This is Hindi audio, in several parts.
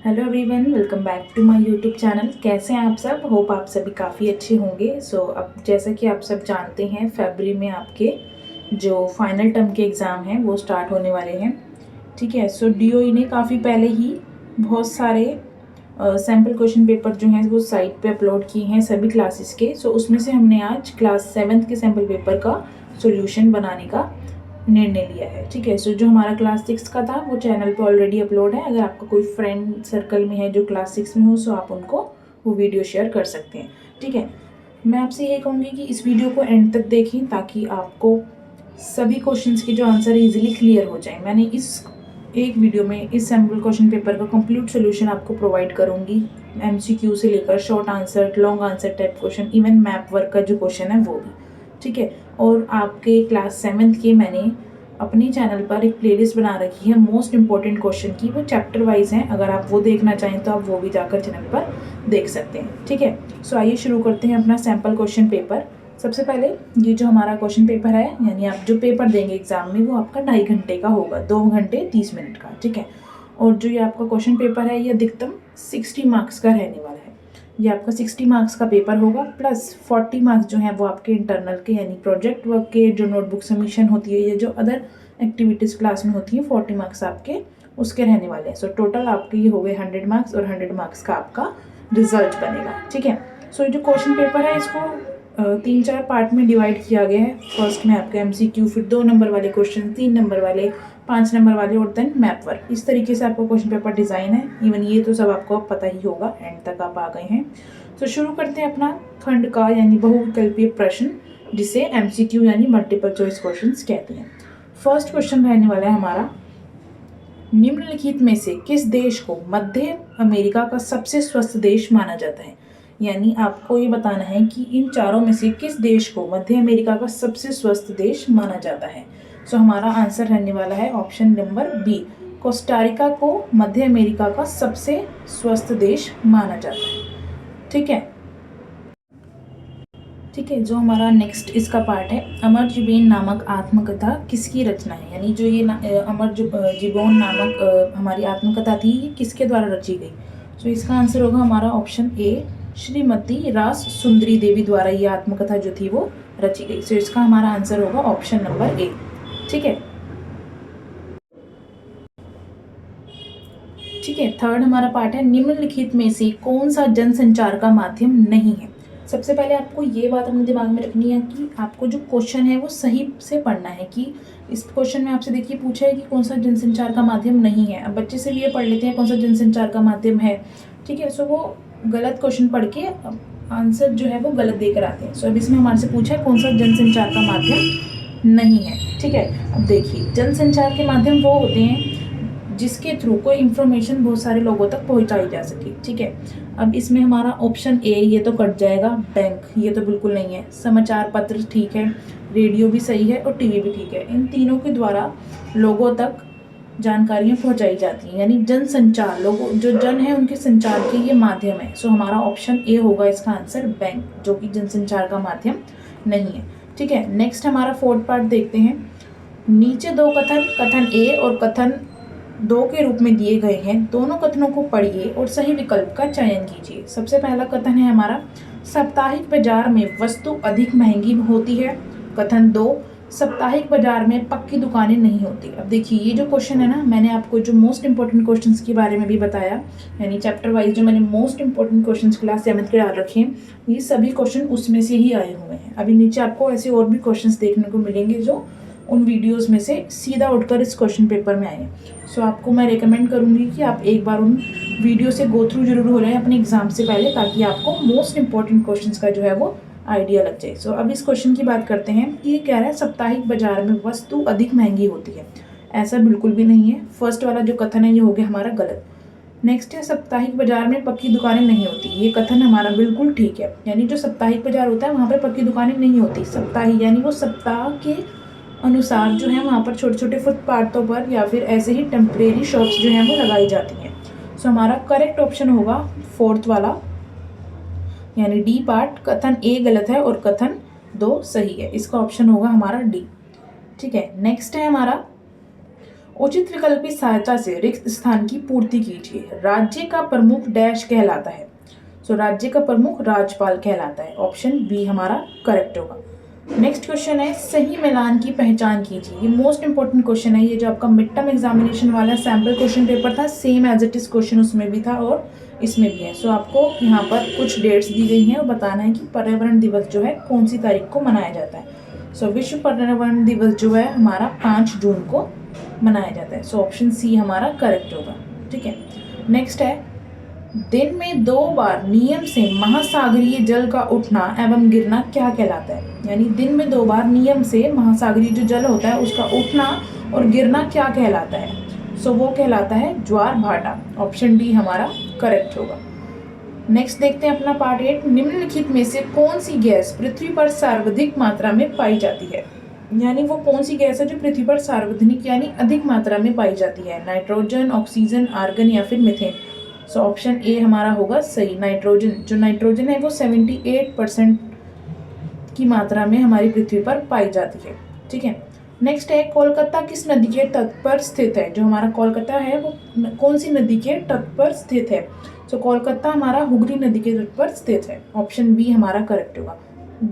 Hello everyone, welcome back to my YouTube channel. कैसे हैं आप सब? होप आप सभी काफ़ी अच्छे होंगे। अब जैसा कि आप सब जानते हैं, फरवरी में आपके जो फाइनल टर्म के एग्ज़ाम हैं वो स्टार्ट होने वाले हैं। ठीक है। डीओई ने काफ़ी पहले ही बहुत सारे सैम्पल क्वेश्चन पेपर जो हैं वो साइट पे अपलोड किए हैं सभी क्लासेस के। उसमें से हमने आज क्लास 7th के सैम्पल पेपर का सोल्यूशन बनाने का निर्णय लिया है। ठीक है। जो हमारा क्लास 6 का था वो चैनल पे ऑलरेडी अपलोड है। अगर आपका कोई फ्रेंड सर्कल में है जो क्लास 6 में हो आप उनको वो वीडियो शेयर कर सकते हैं। ठीक है। मैं आपसे ये कहूँगी कि इस वीडियो को एंड तक देखें ताकि आपको सभी क्वेश्चंस के जो आंसर इजीली क्लियर हो जाए। मैंने इस एक वीडियो में इस सैम्पल क्वेश्चन पेपर का कंप्लीट सोल्यूशन आपको प्रोवाइड करूँगी। MCQ से लेकर short answer, long answer type question, even map work का जो क्वेश्चन है वो भी। ठीक है। और आपके क्लास 7th के मैंने अपने चैनल पर एक प्लेलिस्ट बना रखी है मोस्ट इंपॉर्टेंट क्वेश्चन की। वो चैप्टर वाइज हैं। अगर आप वो देखना चाहें तो आप वो भी जाकर चैनल पर देख सकते हैं। ठीक है। आइए शुरू करते हैं अपना सैम्पल क्वेश्चन पेपर। सबसे पहले ये जो हमारा क्वेश्चन पेपर है, यानी आप जो पेपर देंगे एग्जाम में, वो आपका 2.5 घंटे का होगा, 2 घंटे 30 मिनट का। ठीक है। और जो ये आपका क्वेश्चन पेपर है ये अधिकतम 60 मार्क्स का रहने वाला है। ये आपका 60 मार्क्स का पेपर होगा, प्लस 40 मार्क्स जो हैं वो आपके इंटरनल के यानी प्रोजेक्ट वर्क के, जो नोटबुक सबमिशन होती है या जो अदर एक्टिविटीज़ क्लास में होती है, 40 मार्क्स आपके उसके रहने वाले हैं। टोटल आपके ये हो गए 100 मार्क्स और 100 मार्क्स का आपका रिजल्ट बनेगा। ठीक है। ये जो क्वेश्चन पेपर है इसको 3-4 पार्ट में डिवाइड किया गया है। फर्स्ट में आपका MCQ, फिर 2 नंबर वाले क्वेश्चन, 3 नंबर वाले, 5 नंबर वाले और देन मैप वर्क। इस तरीके से आपका क्वेश्चन पेपर डिज़ाइन है। इवन ये तो सब आपको पता ही होगा, एंड तक आप आ गए हैं। शुरू करते हैं अपना खंड का यानी बहुविकल्पीय प्रश्न, जिसे MCQ यानी मल्टीपल चॉइस क्वेश्चंस कहते हैं। फर्स्ट क्वेश्चन रहने वाला है हमारा, निम्नलिखित में से किस देश को मध्य अमेरिका का सबसे स्वस्थ देश माना जाता है? यानी आपको ये बताना है कि इन चारों में से किस देश को मध्य अमेरिका का सबसे स्वस्थ देश माना जाता है। हमारा आंसर रहने वाला है ऑप्शन नंबर बी, कोस्टारिका को मध्य अमेरिका का सबसे स्वस्थ देश माना जाता है। ठीक है। ठीक है। जो हमारा नेक्स्ट इसका पार्ट है, अमर जीबोन नामक आत्मकथा किसकी रचना है? यानी जो ये अमर जीबोन नामक हमारी आत्मकथा थी, ये किसके द्वारा रची गई? इसका आंसर होगा हमारा ऑप्शन ए, श्रीमती रास सुंदरी देवी द्वारा ये आत्मकथा जो थी वो रची गई। इसका हमारा आंसर होगा ऑप्शन नंबर ए। ठीक है। ठीक है। थर्ड हमारा पार्ट है, निम्नलिखित में से कौन सा जनसंचार का माध्यम नहीं है? सबसे पहले आपको ये बात अपने दिमाग में रखनी है कि आपको जो क्वेश्चन है वो सही से पढ़ना है। कि इस क्वेश्चन में आपसे देखिए पूछा है कि कौन सा जनसंचार का माध्यम नहीं है। अब बच्चे से भी ये पढ़ लेते हैं कौन सा जनसंचार का माध्यम है। ठीक है। वो गलत क्वेश्चन पढ़ के आंसर जो है वो गलत देकर आते हैं। अब इसमें हमारे से पूछा है कौन सा जनसंचार का माध्यम नहीं है। ठीक है। अब देखिए, जनसंचार के माध्यम वो होते हैं जिसके थ्रू कोई इन्फॉर्मेशन बहुत सारे लोगों तक पहुंचाई जा सके। ठीक है। अब इसमें हमारा ऑप्शन ए ये तो कट जाएगा, बैंक ये तो बिल्कुल नहीं है, समाचार पत्र ठीक है, रेडियो भी सही है और टीवी भी ठीक है। इन तीनों के द्वारा लोगों तक जानकारियाँ पहुंचाई जाती हैं, यानी जनसंचार, लोगों जो जन है उनके संचार के ये माध्यम है। हमारा ऑप्शन ए होगा इसका आंसर, बैंक, जो कि जनसंचार का माध्यम नहीं है। ठीक है। नेक्स्ट हमारा फोर्थ पार्ट देखते हैं। नीचे दो कथन ए और कथन 2 के रूप में दिए गए हैं। दोनों कथनों को पढ़िए और सही विकल्प का चयन कीजिए। सबसे पहला कथन है हमारा, साप्ताहिक बाजार में वस्तु अधिक महंगी होती है। कथन 2, साप्ताहिक बाजार में पक्की दुकानें नहीं होती। अब देखिए, ये जो क्वेश्चन है ना, मैंने आपको जो मोस्ट इंपॉर्टेंट क्वेश्चंस के बारे में भी बताया, यानी चैप्टर वाइज जो मैंने most important questions class 7th के डाल रखे हैं, ये सभी क्वेश्चन उसमें से ही आए हुए हैं। अभी नीचे आपको ऐसे और भी क्वेश्चंस देखने को मिलेंगे जो उन वीडियोस में से सीधा उठकर इस क्वेश्चन पेपर में आए हैं। आपको मैं रेकमेंड करूंगी कि आप एक बार उन वीडियो से गो थ्रू जरूर हो रहे हैं अपने एग्जाम से पहले, ताकि आपको मोस्ट इंपॉर्टेंट क्वेश्चंस का जो है वो आइडिया लग जाए। अब इस क्वेश्चन की बात करते हैं कि ये कह रहा है साप्ताहिक बाजार में वस्तु अधिक महंगी होती है। ऐसा बिल्कुल भी नहीं है। फर्स्ट वाला जो कथन है ये हो गया हमारा गलत। नेक्स्ट है, साप्ताहिक बाजार में पक्की दुकानें नहीं होती। ये कथन हमारा बिल्कुल ठीक है। यानी जो साप्ताहिक बाजार होता है वहाँ पर पक्की दुकानें नहीं होती। सप्ताही यानी वो सप्ताह के अनुसार जो है वहाँ पर छोटे छोटे फुटपाथों पर या फिर ऐसे ही टेम्परेरी शॉप्स जो हैं वो लगाई जाती हैं। हमारा करेक्ट ऑप्शन होगा फोर्थ वाला, यानी डी पार्ट। कथन ए गलत है और कथन 2 सही है। इसका ऑप्शन होगा हमारा डी। ठीक है। नेक्स्ट है हमारा, उचित विकल्प की सहायता से रिक्त स्थान की पूर्ति कीजिए। राज्य का प्रमुख डैश कहलाता है। सो राज्य का प्रमुख राज्यपाल कहलाता है। ऑप्शन बी हमारा करेक्ट होगा। नेक्स्ट क्वेश्चन है सही मिलान की पहचान कीजिए। ये मोस्ट इंपॉर्टेंट क्वेश्चन है। ये जो आपका मिड टर्म एग्जामिनेशन वाला सैम्पल क्वेश्चन पेपर था, same as it is question उसमें भी था और इसमें भी है। सो आपको यहाँ पर कुछ डेट्स दी गई हैं और बताना है कि पर्यावरण दिवस जो है कौन सी तारीख को मनाया जाता है। सो विश्व पर्यावरण दिवस जो है हमारा 5 जून को मनाया जाता है। सो ऑप्शन सी हमारा करेक्ट होगा। ठीक है, नेक्स्ट है दिन में 2 बार नियम से महासागरीय जल का उठना एवं गिरना क्या कहलाता है। यानी दिन में 2 बार नियम से महासागरीय जो जल होता है उसका उठना और गिरना क्या कहलाता है। सो वो कहलाता है ज्वार भाटा। ऑप्शन डी हमारा करेक्ट होगा। नेक्स्ट देखते हैं अपना पार्ट 8। निम्नलिखित में से कौन सी गैस पृथ्वी पर सर्वाधिक मात्रा में पाई जाती है। यानी वो कौन सी गैस है जो पृथ्वी पर सार्वजनिक यानी अधिक मात्रा में पाई जाती है। नाइट्रोजन, ऑक्सीजन, आर्गन या फिर मीथेन। सो ऑप्शन ए हमारा होगा सही, नाइट्रोजन। जो नाइट्रोजन है वो 78% की मात्रा में हमारी पृथ्वी पर पाई जाती है। ठीक है, नेक्स्ट है कोलकाता किस नदी के तट पर स्थित है। जो हमारा कोलकाता है वो कौन सी नदी के तट पर स्थित है। सो कोलकाता हमारा हुगली नदी के तट पर स्थित है। ऑप्शन बी हमारा करेक्ट होगा।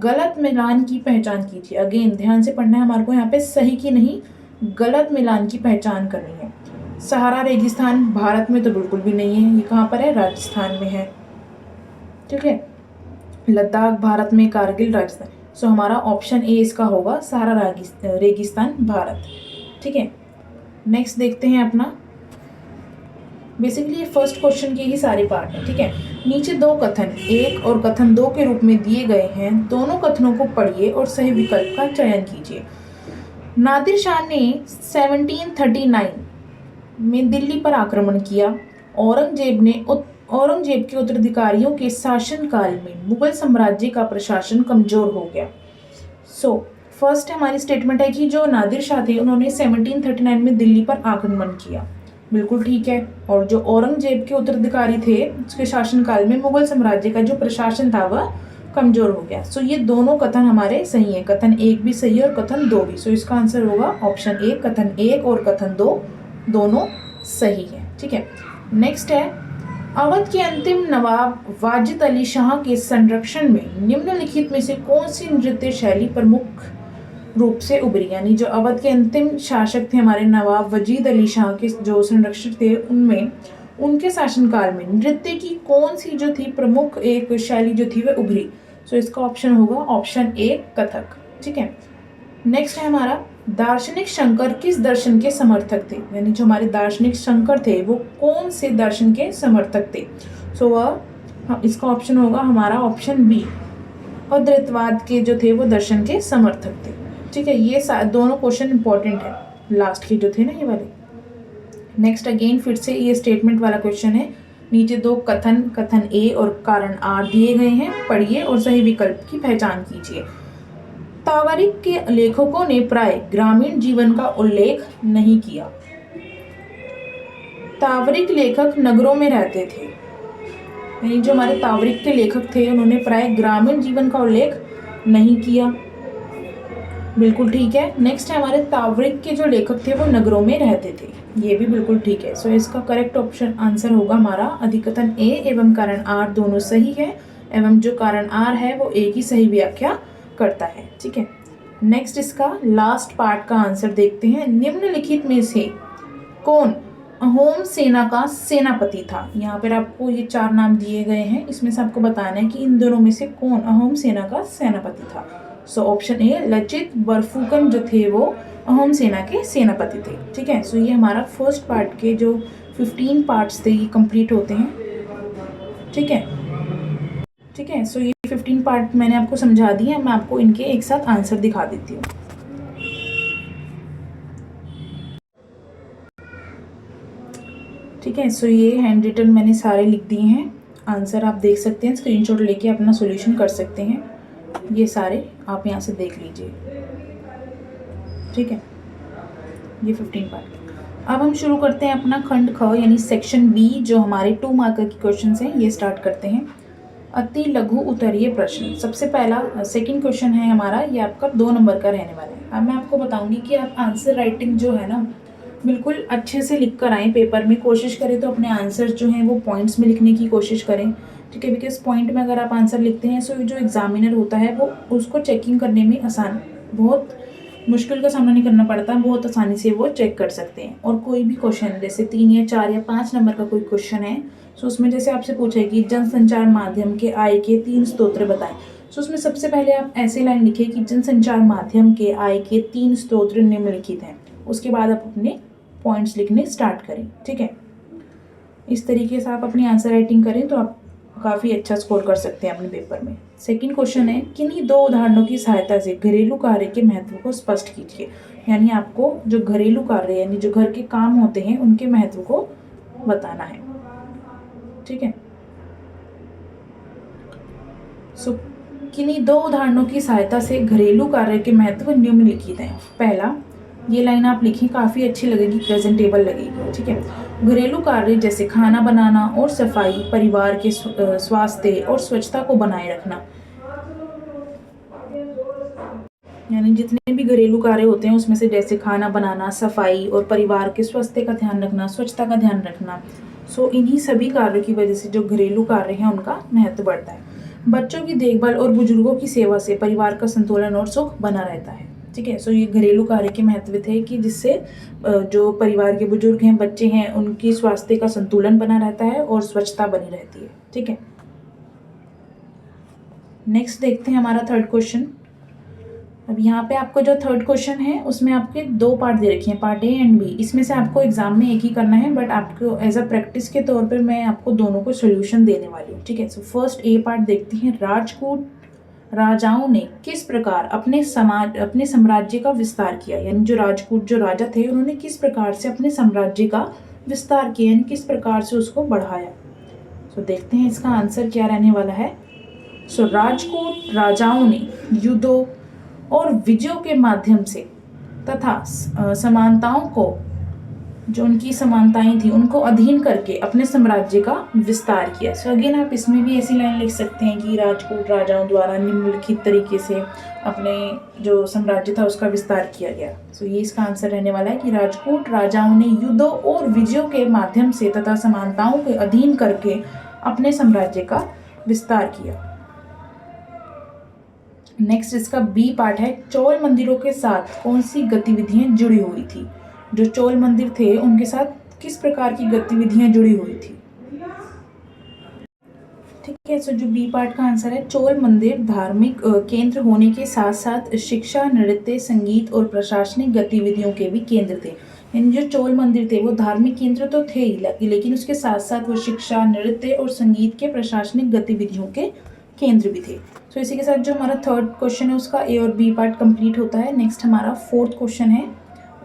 गलत मिलान की पहचान कीजिए। अगेन ध्यान से पढ़ना है हमारे को, यहाँ पे सही की नहीं गलत मिलान की पहचान करनी है। सहारा रेगिस्तान भारत में तो बिल्कुल भी नहीं है, ये कहाँ पर है, राजस्थान में है। ठीक है, लद्दाख भारत में, कारगिल राजस्थान। सो हमारा ऑप्शन ए इसका होगा, सहारा रेगिस्तान भारत। ठीक है, नेक्स्ट देखते हैं अपना। बेसिकली ये फर्स्ट क्वेश्चन के ही सारे पार्ट हैं। ठीक है, नीचे 2 कथन 1 और कथन 2 के रूप में दिए गए हैं। दोनों कथनों को पढ़िए और सही विकल्प का चयन कीजिए। नादिर शाह ने 1739 में दिल्ली पर आक्रमण किया। औरंगजेब के उत्तराधिकारियों के शासनकाल में मुगल साम्राज्य का प्रशासन कमजोर हो गया। सो फर्स्ट हमारी स्टेटमेंट है कि जो नादिर शाह थे उन्होंने 1739 में दिल्ली पर आक्रमण किया, बिल्कुल ठीक है। और जो औरंगजेब के उत्तराधिकारी थे उसके शासनकाल में मुगल साम्राज्य का जो प्रशासन था वह कमजोर हो गया। सो ये दोनों कथन हमारे सही है, कथन 1 भी सही है और कथन 2 भी। सो इसका आंसर होगा ऑप्शन ए, कथन 1 और कथन 2 दोनों सही है। ठीक है, नेक्स्ट है अवध के अंतिम नवाब वाजिद अली शाह के संरक्षण में निम्नलिखित में से कौन सी नृत्य शैली प्रमुख रूप से उभरी। यानी जो अवध के अंतिम शासक थे हमारे नवाब वजीद अली शाह के जो संरक्षक थे, उनमें उनके शासनकाल में नृत्य की कौन सी जो थी प्रमुख एक शैली जो थी वह उभरी। सो इसका ऑप्शन होगा ऑप्शन ए, कथक। ठीक है, नेक्स्ट है हमारा दार्शनिक शंकर किस दर्शन के समर्थक थे। यानी जो हमारे दार्शनिक शंकर थे वो कौन से दर्शन के समर्थक थे। सो वह इसका ऑप्शन होगा हमारा ऑप्शन बी, अद्वैतवाद के जो थे वो दर्शन के समर्थक थे। ठीक है, ये दोनों क्वेश्चन इंपॉर्टेंट है, लास्ट के जो थे ना ये वाले। नेक्स्ट अगेन फिर से ये स्टेटमेंट वाला क्वेश्चन है। नीचे 2 कथन ए और कारण आर दिए गए हैं, पढ़िए और सही विकल्प की पहचान कीजिए। तावरीक के लेखकों ने प्राय ग्रामीण जीवन का उल्लेख नहीं किया। तावरीक लेखक नगरों में रहते थे। यानी जो हमारे तावरीक के लेखक थे उन्होंने प्राय ग्रामीण जीवन का उल्लेख नहीं किया, बिल्कुल ठीक है। नेक्स्ट है हमारे तावरीक के जो लेखक थे वो नगरों में रहते थे, ये भी बिल्कुल ठीक है। सो इसका करेक्ट ऑप्शन आंसर होगा हमारा अधिकतन ए एवं कारण आर दोनों सही है, एवं जो कारण आर है वो ए की सही व्याख्या करता है। ठीक है, नेक्स्ट इसका लास्ट पार्ट का आंसर देखते हैं। निम्नलिखित में से कौन अहोम सेना का सेनापति था। यहाँ पर आपको ये 4 नाम दिए गए हैं, इसमें से आपको बताना है कि इन दोनों में से कौन अहोम सेना का सेनापति था। So option A, Lachit Borphukan जो थे वो अहोम सेना के सेनापति थे। ठीक है, सो ये हमारा फर्स्ट पार्ट के जो 15 पार्ट्स थे ये कंप्लीट होते हैं। ठीक है, सो ये 15 पार्ट मैंने आपको समझा दिए। मैं आपको इनके एक साथ आंसर दिखा देती हूँ। ठीक है, सो ये हैंड रिटन मैंने सारे लिख दिए हैं। आंसर आप देख सकते हैं, स्क्रीनशॉट लेके अपना सॉल्यूशन कर सकते हैं। ये सारे आप यहाँ से देख लीजिए। ठीक है, ये 15 पार्ट। अब हम शुरू करते हैं अपना खंड ख यानी सेक्शन बी, जो हमारे 2 मार्कर के क्वेश्चन हैं। ये स्टार्ट करते हैं। अति लघु उत्तरीय प्रश्न। सबसे पहला सेकंड क्वेश्चन है हमारा, ये आपका 2 नंबर का रहने वाला है। अब मैं आपको बताऊंगी कि आप आंसर राइटिंग जो है ना बिल्कुल अच्छे से लिख कर आएँ पेपर में, कोशिश करें तो अपने आंसर जो हैं वो पॉइंट्स में लिखने की कोशिश करें, ठीक है? बिकॉज़ पॉइंट में अगर आप आंसर लिखते हैं सो जो एग्ज़ामिनर होता है वो उसको चेकिंग करने में बहुत मुश्किल का सामना नहीं करना पड़ता, बहुत आसानी से वो चेक कर सकते हैं। और कोई भी क्वेश्चन जैसे 3 या 4 या 5 नंबर का कोई क्वेश्चन है, सो उसमें जैसे आपसे पूछा है कि जनसंचार माध्यम के आय के 3 स्रोत बताएँ। सो उसमें सबसे पहले आप ऐसे लाइन लिखें कि जनसंचार माध्यम के आय के 3 स्रोत निम्नलिखित हैं। उसके बाद आप अपने पॉइंट्स लिखने स्टार्ट करें, ठीक है? इस तरीके से आप अपनी आंसर राइटिंग करें तो आप काफ़ी अच्छा स्कोर कर सकते हैं अपने पेपर में। सेकंड क्वेश्चन है, किन्हीं 2 उदाहरणों की सहायता से घरेलू कार्य के महत्व को स्पष्ट कीजिए। यानी आपको जो घरेलू कार्य यानी जो घर के काम होते हैं उनके महत्व को बताना है, ठीक है? सो किन्हीं 2 उदाहरणों की सहायता से घरेलू कार्य के महत्व निम्नलिखित हैं। पहला, ये लाइन आप लिखिए, काफ़ी अच्छी लगेगी, प्रेजेंटेबल लगेगी, ठीक है? घरेलू कार्य जैसे खाना बनाना और सफाई परिवार के स्वास्थ्य और स्वच्छता को बनाए रखना। यानी जितने भी घरेलू कार्य होते हैं उसमें से जैसे खाना बनाना, सफाई और परिवार के स्वास्थ्य का ध्यान रखना, स्वच्छता का ध्यान रखना, सो इन्हीं सभी कार्यों की वजह से जो घरेलू कार्य हैं उनका महत्व बढ़ता है। बच्चों की देखभाल और बुजुर्गों की सेवा से परिवार का संतुलन और सुख बना रहता है, ठीक है? सो ये घरेलू कार्य के महत्व थे कि जिससे जो परिवार के बुजुर्ग हैं, बच्चे हैं, उनकी स्वास्थ्य का संतुलन बना रहता है और स्वच्छता बनी रहती है, ठीक है? नेक्स्ट देखते हैं हमारा थर्ड क्वेश्चन। अब यहाँ पे आपको जो थर्ड क्वेश्चन है उसमें आपके 2 पार्ट दे रखे हैं, पार्ट ए एंड बी। इसमें से आपको एग्जाम में एक ही करना है, बट आपको एज अ प्रैक्टिस के तौर पे मैं आपको दोनों को सोल्यूशन देने वाली हूँ, ठीक है? सो फर्स्ट ए पार्ट देखते हैं। राजपूत राजाओं ने किस प्रकार अपने साम्राज्य का विस्तार किया। यानी जो राजपूत जो राजा थे उन्होंने किस प्रकार से अपने साम्राज्य का विस्तार किया, यानी किस प्रकार से उसको बढ़ाया। सो देखते हैं इसका आंसर क्या रहने वाला है। सो राजपूत राजाओं ने युद्धों और विजयों के माध्यम से तथा समानताओं को, जो उनकी समानताएं थी उनको अधीन करके अपने साम्राज्य का विस्तार किया। सो अगेन आप इसमें भी ऐसी लाइन लिख सकते हैं कि राजपूत राजाओं द्वारा निम्नलिखित तरीके से अपने जो साम्राज्य था उसका विस्तार किया गया। सो ये इसका आंसर रहने वाला है कि राजपूत राजाओं ने युद्धों और विजयों के माध्यम से तथा समानताओं के अधीन करके अपने साम्राज्य का विस्तार किया। नेक्स्ट इसका बी पार्ट है। चोल मंदिरों के साथ कौन सी गतिविधियां जुड़ी हुई थी। जो चोल मंदिर थे उनके साथ किस प्रकार की गतिविधियां जुड़ी हुई थी, ठीक है? सो जो बी पार्ट का आंसर है, चोल मंदिर धार्मिक केंद्र होने के साथ साथ शिक्षा, नृत्य, संगीत और प्रशासनिक गतिविधियों के भी केंद्र थे। यानी जो चोल मंदिर थे वो धार्मिक केंद्र तो थे ही, लेकिन उसके साथ साथ वो शिक्षा, नृत्य और संगीत के प्रशासनिक गतिविधियों के केंद्र भी थे। तो इसी के साथ जो हमारा थर्ड क्वेश्चन है उसका ए और बी पार्ट कंप्लीट होता है। नेक्स्ट हमारा फोर्थ क्वेश्चन है।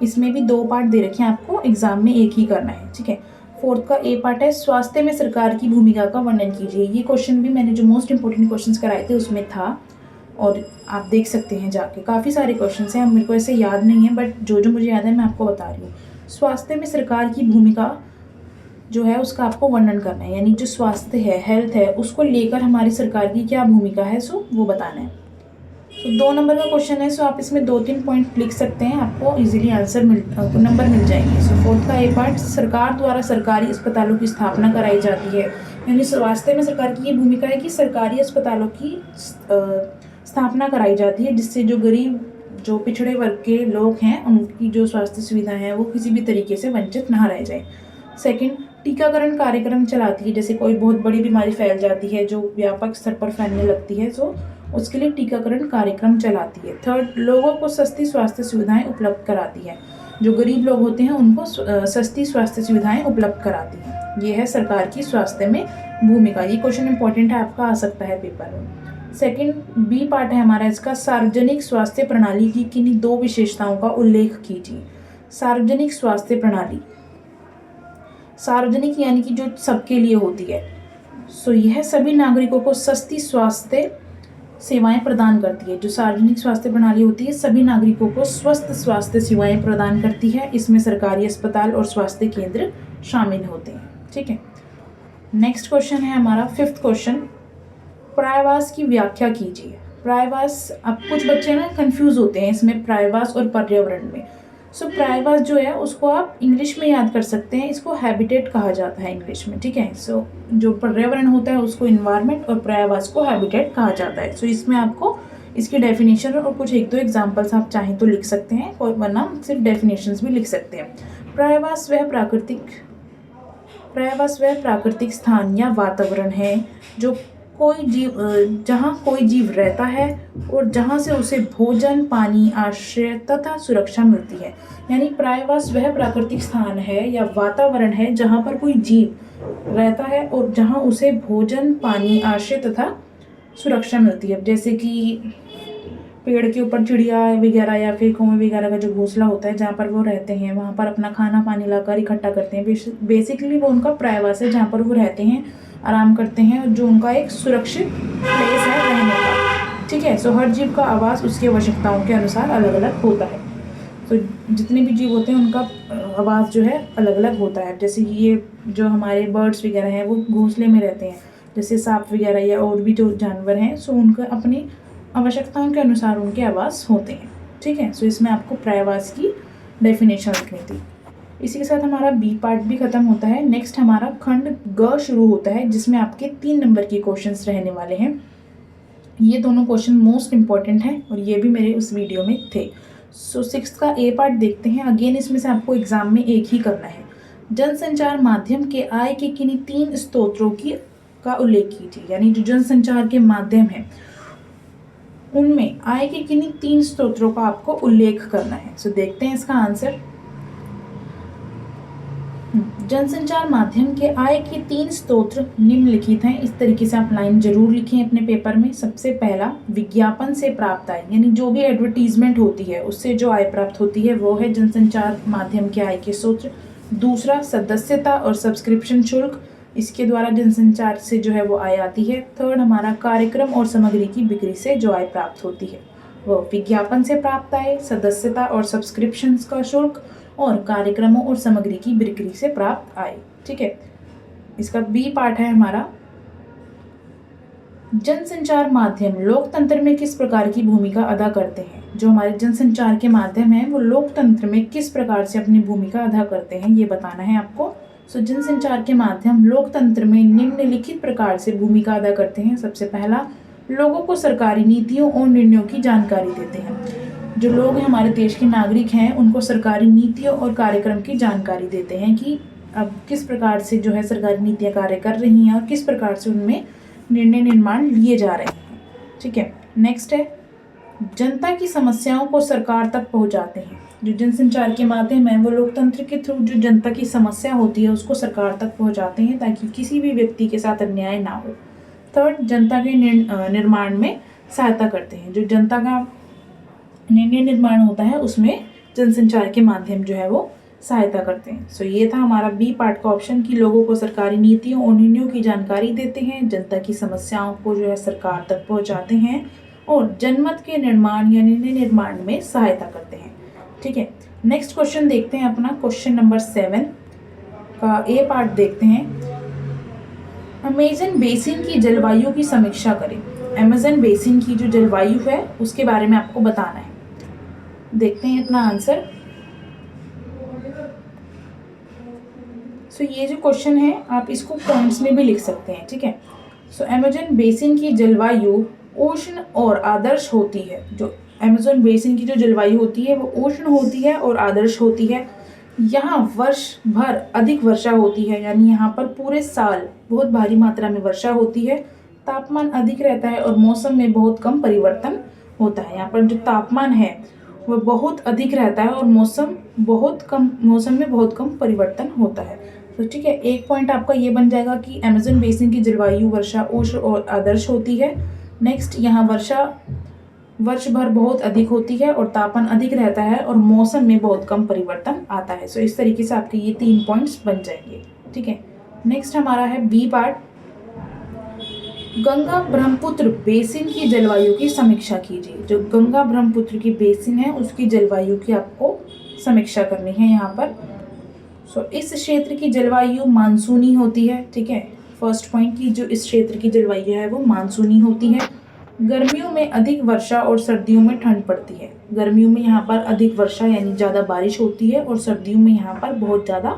इसमें भी 2 पार्ट दे रखे हैं, आपको एग्जाम में एक ही करना है, ठीक है? फोर्थ का ए पार्ट है, स्वास्थ्य में सरकार की भूमिका का वर्णन कीजिए। ये क्वेश्चन भी मैंने जो मोस्ट इंपोर्टेंट क्वेश्चंस कराए थे उसमें था, और आप देख सकते हैं जाके, काफ़ी सारे क्वेश्चंस हैं। अब मेरे को ऐसे याद नहीं है, बट जो मुझे याद है मैं आपको बता रही हूँ। स्वास्थ्य में सरकार की भूमिका जो है उसका आपको वर्णन करना है, यानी जो स्वास्थ्य है, हेल्थ है, उसको लेकर हमारी सरकार की क्या भूमिका है, सो वो बताना है। तो 2 नंबर का क्वेश्चन है, सो आप इसमें 2-3 पॉइंट लिख सकते हैं, आपको इजीली नंबर मिल जाएंगे। सो फोर्थ का ए पार्ट, सरकार द्वारा सरकारी अस्पतालों की स्थापना कराई जाती है। यानी स्वास्थ्य में सरकार की ये भूमिका है कि सरकारी अस्पतालों की स्थापना कराई जाती है, जिससे जो गरीब, जो पिछड़े वर्ग के लोग हैं उनकी जो स्वास्थ्य सुविधा है वो किसी भी तरीके से वंचित ना रह जाए। सेकंड, टीकाकरण कार्यक्रम चलाती है। जैसे कोई बहुत बड़ी बीमारी फैल जाती है जो व्यापक स्तर पर फैलने लगती है, तो उसके लिए टीकाकरण कार्यक्रम चलाती है। थर्ड, लोगों को सस्ती स्वास्थ्य सुविधाएं उपलब्ध कराती है। जो गरीब लोग होते हैं उनको सस्ती स्वास्थ्य सुविधाएं उपलब्ध कराती है। ये है सरकार की स्वास्थ्य में भूमिका। ये क्वेश्चन इंपॉर्टेंट है, आपका आ सकता है पेपर में। सेकंड बी पार्ट है हमारा इसका, सार्वजनिक स्वास्थ्य प्रणाली की किन्हीं 2 विशेषताओं का उल्लेख कीजिए। सार्वजनिक स्वास्थ्य प्रणाली, सार्वजनिक यानी कि जो सबके लिए होती है। सो यह सभी नागरिकों को सस्ती स्वास्थ्य सेवाएं प्रदान करती है। जो सार्वजनिक स्वास्थ्य प्रणाली होती है सभी नागरिकों को स्वस्थ स्वास्थ्य सेवाएं प्रदान करती है। इसमें सरकारी अस्पताल और स्वास्थ्य केंद्र शामिल होते हैं, ठीक है? नेक्स्ट क्वेश्चन है हमारा फिफ्थ क्वेश्चन, पर्यायवास की व्याख्या कीजिए। पर्यायवास, अब कुछ बच्चे ना कंफ्यूज होते हैं इसमें पर्यायवास और पर्यावरण में। सो पर्यायवाच जो है उसको आप इंग्लिश में याद कर सकते हैं, इसको हैबिटेट कहा जाता है इंग्लिश में, ठीक है। सो जो पर्यावरण होता है उसको इन्वायरमेंट और पर्यायवाच को हैबिटेट कहा जाता है। सो इसमें आपको इसकी डेफिनेशन और कुछ एक दो एग्जांपल्स आप चाहें तो लिख सकते हैं, और वरना सिर्फ डेफिनेशंस भी लिख सकते हैं। पर्यायवाच वह प्राकृतिक स्थान या वातावरण है जो जहाँ कोई जीव रहता है और जहाँ से उसे भोजन, पानी, आश्रय तथा सुरक्षा मिलती है। यानी पर्यायवाच वह प्राकृतिक स्थान है या वातावरण है जहाँ पर कोई जीव रहता है और जहाँ उसे भोजन, पानी, आश्रय तथा सुरक्षा मिलती है। जैसे कि पेड़ के ऊपर चिड़िया वगैरह या फिर कौवे वगैरह का जो घोंसला होता है जहाँ पर वो रहते हैं, वहाँ पर अपना खाना पानी लाकर इकट्ठा करते हैं। बेसिकली वो उनका पर्यायवाच है जहाँ पर वो रहते हैं, आराम करते हैं, और जो उनका एक सुरक्षित प्लेस है रहने का, ठीक है। सो हर जीव का आवास उसकी आवश्यकताओं के अनुसार अलग अलग होता है। तो जितने भी जीव होते हैं उनका आवास जो है अलग अलग होता है। जैसे कि ये जो हमारे बर्ड्स वगैरह हैं वो घोंसले में रहते हैं, जैसे सांप वगैरह या और भी जो जानवर हैं, सो उनका अपनी आवश्यकताओं के अनुसार उनके आवास होते हैं, ठीक है। सो इसमें आपको पर्यायवाच की डेफिनेशन लिखनी थी। इसी के साथ हमारा बी पार्ट भी खत्म होता है। नेक्स्ट हमारा खंड ग शुरू होता है, जिसमें आपके 3 नंबर के क्वेश्चंस रहने वाले हैं। ये दोनों क्वेश्चन मोस्ट इंपॉर्टेंट हैं और ये भी मेरे उस वीडियो में थे। सो 6th का ए पार्ट देखते हैं। अगेन इसमें से आपको एग्जाम में एक ही करना है। जनसंचार माध्यम के आय के किन्हीं 3 स्रोतों का उल्लेख कीजिए। यानी जो जनसंचार के माध्यम है उनमें आय के किन्हीं 3 स्रोतों का आपको उल्लेख करना है। सो देखते हैं इसका आंसर। जनसंचार माध्यम के आय के 3 स्रोत निम्नलिखित हैं। इस तरीके से आप लाइन जरूर लिखें अपने पेपर में। सबसे पहला, विज्ञापन से प्राप्त आय, यानी जो भी एडवर्टीजमेंट होती है उससे जो आय प्राप्त होती है वो है जनसंचार माध्यम के आय के स्रोत। दूसरा, सदस्यता और सब्सक्रिप्शन शुल्क, इसके द्वारा जनसंचार से जो है वो आय आती है। थर्ड, हमारा कार्यक्रम और सामग्री की बिक्री से जो आय प्राप्त होती है वो विज्ञापन से प्राप्त आय, सदस्यता और सब्सक्रिप्शन का शुल्क, और कार्यक्रमों और सामग्री की बिक्री से प्राप्त आय, ठीक है। इसका बी पार्ट है हमारा, जनसंचार माध्यम लोकतंत्र में किस प्रकार की भूमिका अदा करते हैं। जो हमारे जनसंचार के माध्यम हैं वो लोकतंत्र में किस प्रकार से अपनी भूमिका अदा करते हैं ये बताना है आपको। सो जनसंचार के माध्यम लोकतंत्र में निम्नलिखित प्रकार से भूमिका अदा करते हैं। सबसे पहला, लोगों को सरकारी नीतियों और निर्णयों की जानकारी देते हैं। जो लोग हमारे देश के नागरिक हैं उनको सरकारी नीतियों और कार्यक्रम की जानकारी देते हैं कि अब किस प्रकार से जो है सरकारी नीतियाँ कार्य कर रही हैं और किस प्रकार से उनमें निर्णय निर्माण लिए जा रहे हैं, ठीक है। नेक्स्ट है, जनता की समस्याओं को सरकार तक पहुंचाते हैं। जो जनसंचार के माध्यम है वो लोकतंत्र के थ्रू जो जनता की समस्या होती है उसको सरकार तक पहुंचाते हैं ताकि किसी भी व्यक्ति के साथ अन्याय ना हो। थर्ड, जनता के निर्माण में सहायता करते हैं। जो जनता का निर्णय निर्माण होता है उसमें जनसंचार के माध्यम जो है वो सहायता करते हैं। सो ये था हमारा बी पार्ट का ऑप्शन कि लोगों को सरकारी नीतियों और निर्णयों की जानकारी देते हैं, जनता की समस्याओं को जो है सरकार तक पहुंचाते हैं, और जनमत के निर्माण या निर्णय निर्माण में सहायता करते हैं, ठीक है। नेक्स्ट क्वेश्चन देखते हैं अपना, क्वेश्चन नंबर 7 का ए पार्ट देखते हैं। अमेज़न बेसिन की जलवायु की समीक्षा करें। अमेज़न बेसिन की जो जलवायु है उसके बारे में आपको बताना है। देखते हैं अपना आंसर। सो ये जो क्वेश्चन है आप इसको पॉइंट्स में भी लिख सकते हैं, ठीक है। सो अमेज़न बेसिन की जलवायु उष्ण और आदर्श होती है। जो अमेज़न बेसिन की जो जलवायु होती है वो उष्ण होती है और आदर्श होती है। यहाँ वर्ष भर अधिक वर्षा होती है, यानी यहाँ पर पूरे साल बहुत भारी मात्रा में वर्षा होती है। तापमान अधिक रहता है और मौसम में बहुत कम परिवर्तन होता है। यहाँ पर जो तापमान है वो बहुत अधिक रहता है और मौसम में बहुत कम परिवर्तन होता है। तो ठीक है, एक पॉइंट आपका ये बन जाएगा कि अमेज़न बेसिन की जलवायु वर्षा उष्ण और आदर्श होती है। नेक्स्ट, यहाँ वर्षा वर्ष भर बहुत अधिक होती है और तापमान अधिक रहता है और मौसम में बहुत कम परिवर्तन आता है। सो इस तरीके से आपके ये 3 पॉइंट्स बन जाएंगे, ठीक है। नेक्स्ट हमारा है B part, Ganga Brahmaputra basin की जलवायु की समीक्षा कीजिए। जो गंगा ब्रह्मपुत्र की बेसिन है उसकी जलवायु की आपको समीक्षा करनी है यहाँ पर। सो इस क्षेत्र की जलवायु मानसूनी होती है, ठीक है। फर्स्ट पॉइंट की जो इस क्षेत्र की जलवायु है वो मानसूनी होती है। गर्मियों में अधिक वर्षा और सर्दियों में ठंड पड़ती है। गर्मियों में यहाँ पर अधिक वर्षा यानी ज़्यादा बारिश होती है और सर्दियों में यहाँ पर बहुत ज़्यादा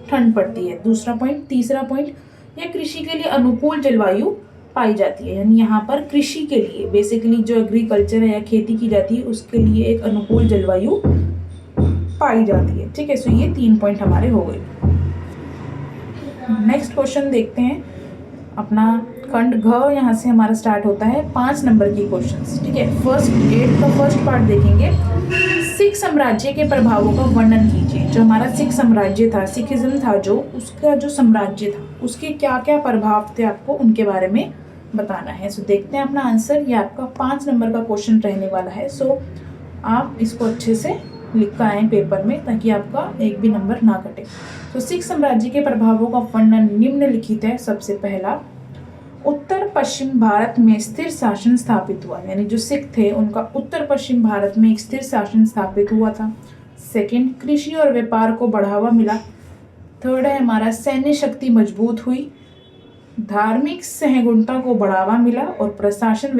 ठंड पड़ती है। दूसरा पॉइंट। तीसरा पॉइंट, यह कृषि के लिए अनुकूल जलवायु पाई जाती है, यानी यहाँ पर कृषि के लिए बेसिकली जो एग्रीकल्चर है या खेती की जाती है उसके लिए एक अनुकूल जलवायु पाई जाती है। ठीक है, सो ये 3 पॉइंट हमारे हो गए। नेक्स्ट क्वेश्चन देखते हैं अपना खंड घ, यहाँ से हमारा स्टार्ट होता है 5 नंबर की क्वेश्चंस। ठीक है, फर्स्ट 8 का फर्स्ट पार्ट देखेंगे। सिख साम्राज्य के प्रभावों का वर्णन कीजिए। जो हमारा सिख साम्राज्य था, सिखिज्म था, जो उसका जो साम्राज्य था उसके क्या क्या प्रभाव थे आपको उनके बारे में बताना है। सो देखते हैं अपना आंसर। ये आपका 5 नंबर का क्वेश्चन रहने वाला है। सो आप इसको अच्छे से लिख कर आए पेपर में ताकि आपका एक भी नंबर ना कटे। तो सिख साम्राज्य के प्रभावों का वर्णन निम्नलिखित है। सबसे पहला, उत्तर पश्चिम भारत में स्थिर शासन स्थापित हुआ, यानी जो सिख थे उनका उत्तर पश्चिम भारत में एक स्थिर शासन स्थापित हुआ था। सेकंड, कृषि और व्यापार को बढ़ावा मिला। थर्ड है हमारा, सैन्य शक्ति मजबूत हुई। धार्मिक सहगुणता को बढ़ावा मिला और प्रशासन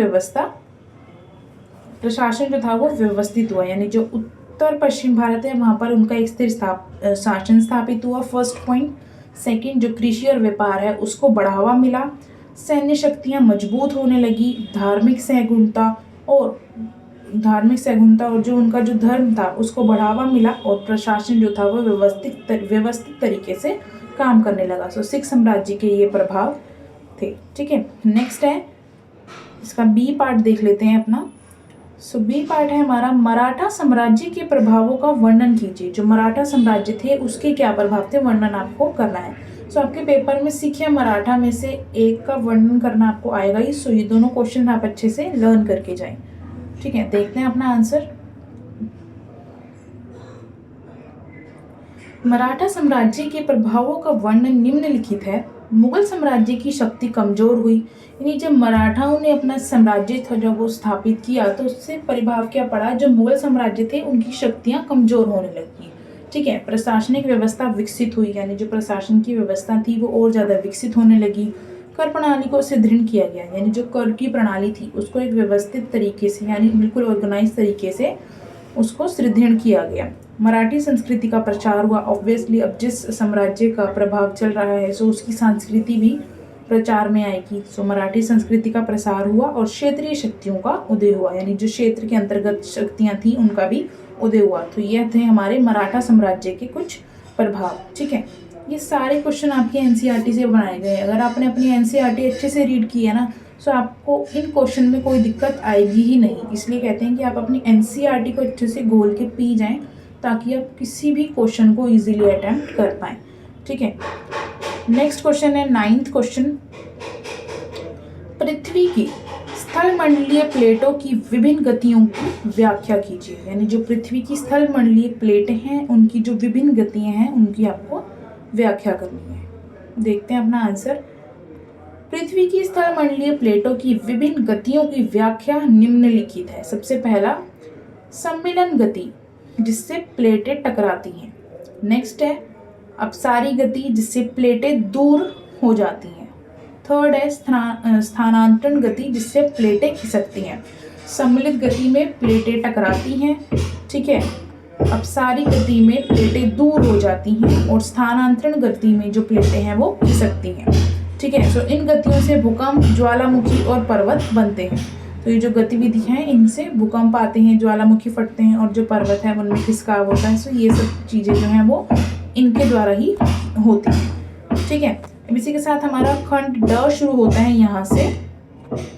जो था वो व्यवस्थित हुआ, यानी जो उत्तर पश्चिम भारत है वहाँ पर उनका एक स्थिर शासन स्थापित हुआ। First point. सेकंड, जो कृषि और व्यापार है उसको बढ़ावा मिला, सैन्य शक्तियाँ मजबूत होने लगी, धार्मिक सहगुणता और जो उनका जो धर्म था उसको बढ़ावा मिला और प्रशासन जो था वो व्यवस्थित तरीके से काम करने लगा। सो सिख साम्राज्य के ये प्रभाव थे। ठीक है, नेक्स्ट है इसका बी पार्ट देख लेते हैं अपना। सो बी पार्ट है हमारा, मराठा साम्राज्य के प्रभावों का वर्णन कीजिए। जो मराठा साम्राज्य थे उसके क्या प्रभाव थे, वर्णन आपको करना है। सो आपके पेपर में सिख या मराठा में से एक का वर्णन करना आपको आएगा ही। सो ये दोनों क्वेश्चन आप अच्छे से लर्न करके जाएं। ठीक है, देखते हैं अपना आंसर। मराठा साम्राज्य के प्रभावों का वर्णन निम्नलिखित है। मुगल साम्राज्य की शक्ति कमजोर हुई, यानी जब मराठाओं ने अपना साम्राज्य था जब वो स्थापित किया तो उससे प्रभाव क्या पड़ा, जो मुगल साम्राज्य थे उनकी शक्तियां कमजोर होने लगी। ठीक है, प्रशासनिक व्यवस्था विकसित हुई, यानी जो प्रशासन की व्यवस्था थी वो और ज़्यादा विकसित होने लगी। कर प्रणाली को सुदृढ़ किया गया, यानी जो कर की प्रणाली थी उसको एक व्यवस्थित तरीके से यानी बिल्कुल ऑर्गेनाइज तरीके से उसको सुदृढ़ किया गया। मराठी संस्कृति का प्रचार हुआ। ऑब्वियसली अब जिस साम्राज्य का प्रभाव चल रहा है सो उसकी संस्कृति भी प्रचार में आएगी। सो मराठी संस्कृति का प्रसार हुआ और क्षेत्रीय शक्तियों का उदय हुआ, यानी जो क्षेत्र के अंतर्गत शक्तियां थी उनका भी उदय हुआ। तो यह थे हमारे मराठा साम्राज्य के कुछ प्रभाव। ठीक है, ये सारे क्वेश्चन आपके एनसीईआरटी से बनाए गए। अगर आपने अपनी एनसीईआरटी अच्छे से रीड की है ना सो आपको इन क्वेश्चन में कोई दिक्कत आएगी ही नहीं। इसलिए कहते हैं कि आप अपनी एनसीईआरटी को अच्छे से घोल के पी जाएं ताकि आप किसी भी क्वेश्चन को इजीली अटेम्प्ट कर पाएं। ठीक है, नेक्स्ट क्वेश्चन है 9th क्वेश्चन। पृथ्वी की स्थल मंडलीय प्लेटों की विभिन्न गतियों की व्याख्या कीजिए, यानी जो पृथ्वी की स्थल मंडलीय प्लेटें हैं उनकी जो विभिन्न गतियां हैं उनकी आपको व्याख्या करनी है। देखते हैं अपना आंसर। पृथ्वी की स्थल मंडलीय प्लेटों की विभिन्न गतियों की व्याख्या निम्नलिखित है। सबसे पहला, सम्मिलन गति जिससे प्लेटें टकराती हैं। नेक्स्ट है अपसारी गति जिससे प्लेटें दूर हो जाती हैं। थर्ड है स्थानांतरण गति जिससे प्लेटें खिसकती हैं। सम्मिलित गति में प्लेटें टकराती हैं। ठीक है, अपसारी गति में प्लेटें दूर हो जाती हैं और स्थानांतरण गति में जो प्लेटें हैं वो खिसकती हैं। ठीक है, सो इन गतियों से भूकंप, ज्वालामुखी और पर्वत बनते हैं। तो ये जो गतिविधि है इनसे भूकंप आते हैं, ज्वालामुखी फटते हैं और जो पर्वत है उनमें खिसकाव होता है। सो ये सब चीज़ें जो हैं वो इनके द्वारा ही होती हैं। ठीक है, अब इसी के साथ हमारा खंड ड शुरू होता है यहाँ से।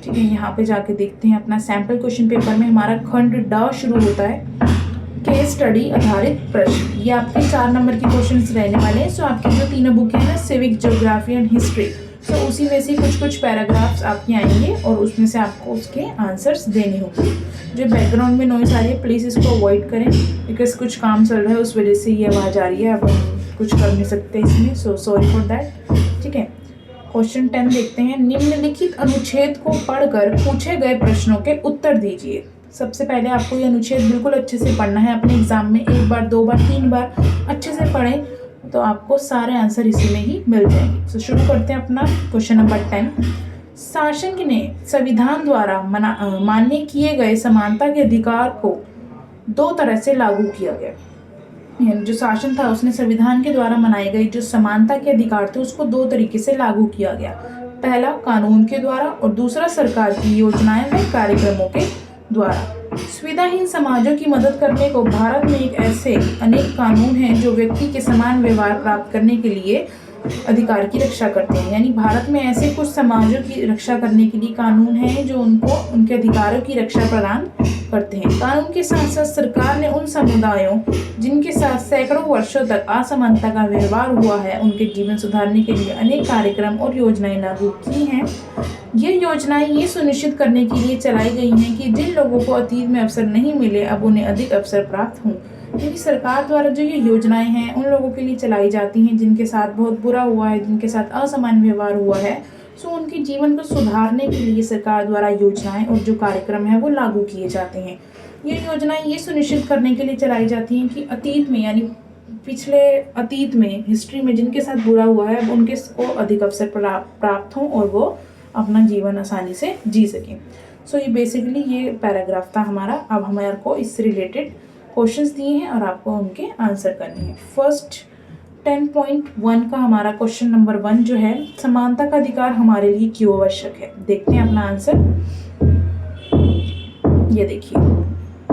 ठीक है, यहाँ पे जाके देखते हैं अपना सैम्पल क्वेश्चन पेपर में हमारा खंड ड शुरू होता है। केस स्टडी आधारित प्रश्न, ये आपके 4 नंबर के क्वेश्चंस रहने वाले हैं। सो आपकी जो 3 बुक है ना, सिविक, ज्योग्राफी एंड हिस्ट्री, सो उसी में से कुछ पैराग्राफ्स आपके आएंगे और उसमें से आपको उसके आंसर्स देने होंगे। जो बैकग्राउंड में नॉइस आ रही है प्लीज़ इसको अवॉइड करें, बिकॉज कुछ काम चल रहा है उस वजह से ये आवाज़ आ रही है। अब कुछ कर नहीं सकते इसमें, सो सॉरी फॉर दैट। ठीक है, क्वेश्चन 10 देखते हैं। निम्नलिखित अनुच्छेद को पढ़कर पूछे गए प्रश्नों के उत्तर दीजिए। सबसे पहले आपको ये अनुच्छेद बिल्कुल अच्छे से पढ़ना है अपने एग्जाम में, 1 बार 2 बार 3 बार अच्छे से पढ़ें तो आपको सारे आंसर इसी में ही मिल जाएंगे। तो शुरू करते हैं अपना क्वेश्चन नंबर 10। शासन ने संविधान द्वारा मान्य किए गए समानता के अधिकार को दो तरह से लागू किया गया। यानी जो शासन था उसने संविधान के द्वारा मनाए गए जो समानता के अधिकार थे उसको दो तरीके से लागू किया गया। पहला कानून के द्वारा और दूसरा सरकार की योजनाएं व कार्यक्रमों के द्वारा। सुविधाहीन समाजों की मदद करने को भारत में एक ऐसे अनेक कानून हैं जो व्यक्ति के समान व्यवहार प्राप्त करने के लिए अधिकार की रक्षा करते हैं। यानी भारत में ऐसे कुछ समाजों की रक्षा करने के लिए कानून हैं जो उनको उनके अधिकारों की रक्षा प्रदान करते हैं। कानून के साथ साथ सरकार ने उन समुदायों जिनके साथ सैकड़ों वर्षों तक असमानता का व्यवहार हुआ है उनके जीवन सुधारने के लिए अनेक कार्यक्रम और योजनाएं लागू की हैं। ये योजनाएं ये सुनिश्चित करने के लिए चलाई गई हैं कि जिन लोगों को अतीत में अवसर नहीं मिले अब उन्हें अधिक अवसर प्राप्त हों। क्योंकि सरकार द्वारा जो ये योजनाएं हैं उन लोगों के लिए चलाई जाती हैं जिनके साथ बहुत बुरा हुआ है, जिनके साथ असमान व्यवहार हुआ है, सो उनके जीवन को सुधारने के लिए सरकार द्वारा योजनाएं और जो कार्यक्रम है वो लागू किए जाते हैं। ये योजनाएं ये सुनिश्चित करने के लिए चलाई जाती हैं कि अतीत में यानी पिछले अतीत में हिस्ट्री में जिनके साथ बुरा हुआ है उनके को अधिक अवसर प्राप्त हों और वो अपना जीवन आसानी से जी सकें। सो ये बेसिकली ये पैराग्राफ था हमारा। अब हमारे को इससे रिलेटेड क्वेश्चंस दिए हैं और आपको उनके आंसर करने हैं। फर्स्ट 10.1 का हमारा क्वेश्चन नंबर 1 जो है समानता का अधिकार हमारे लिए क्यों आवश्यक है। देखते हैं अपना आंसर। ये देखिए,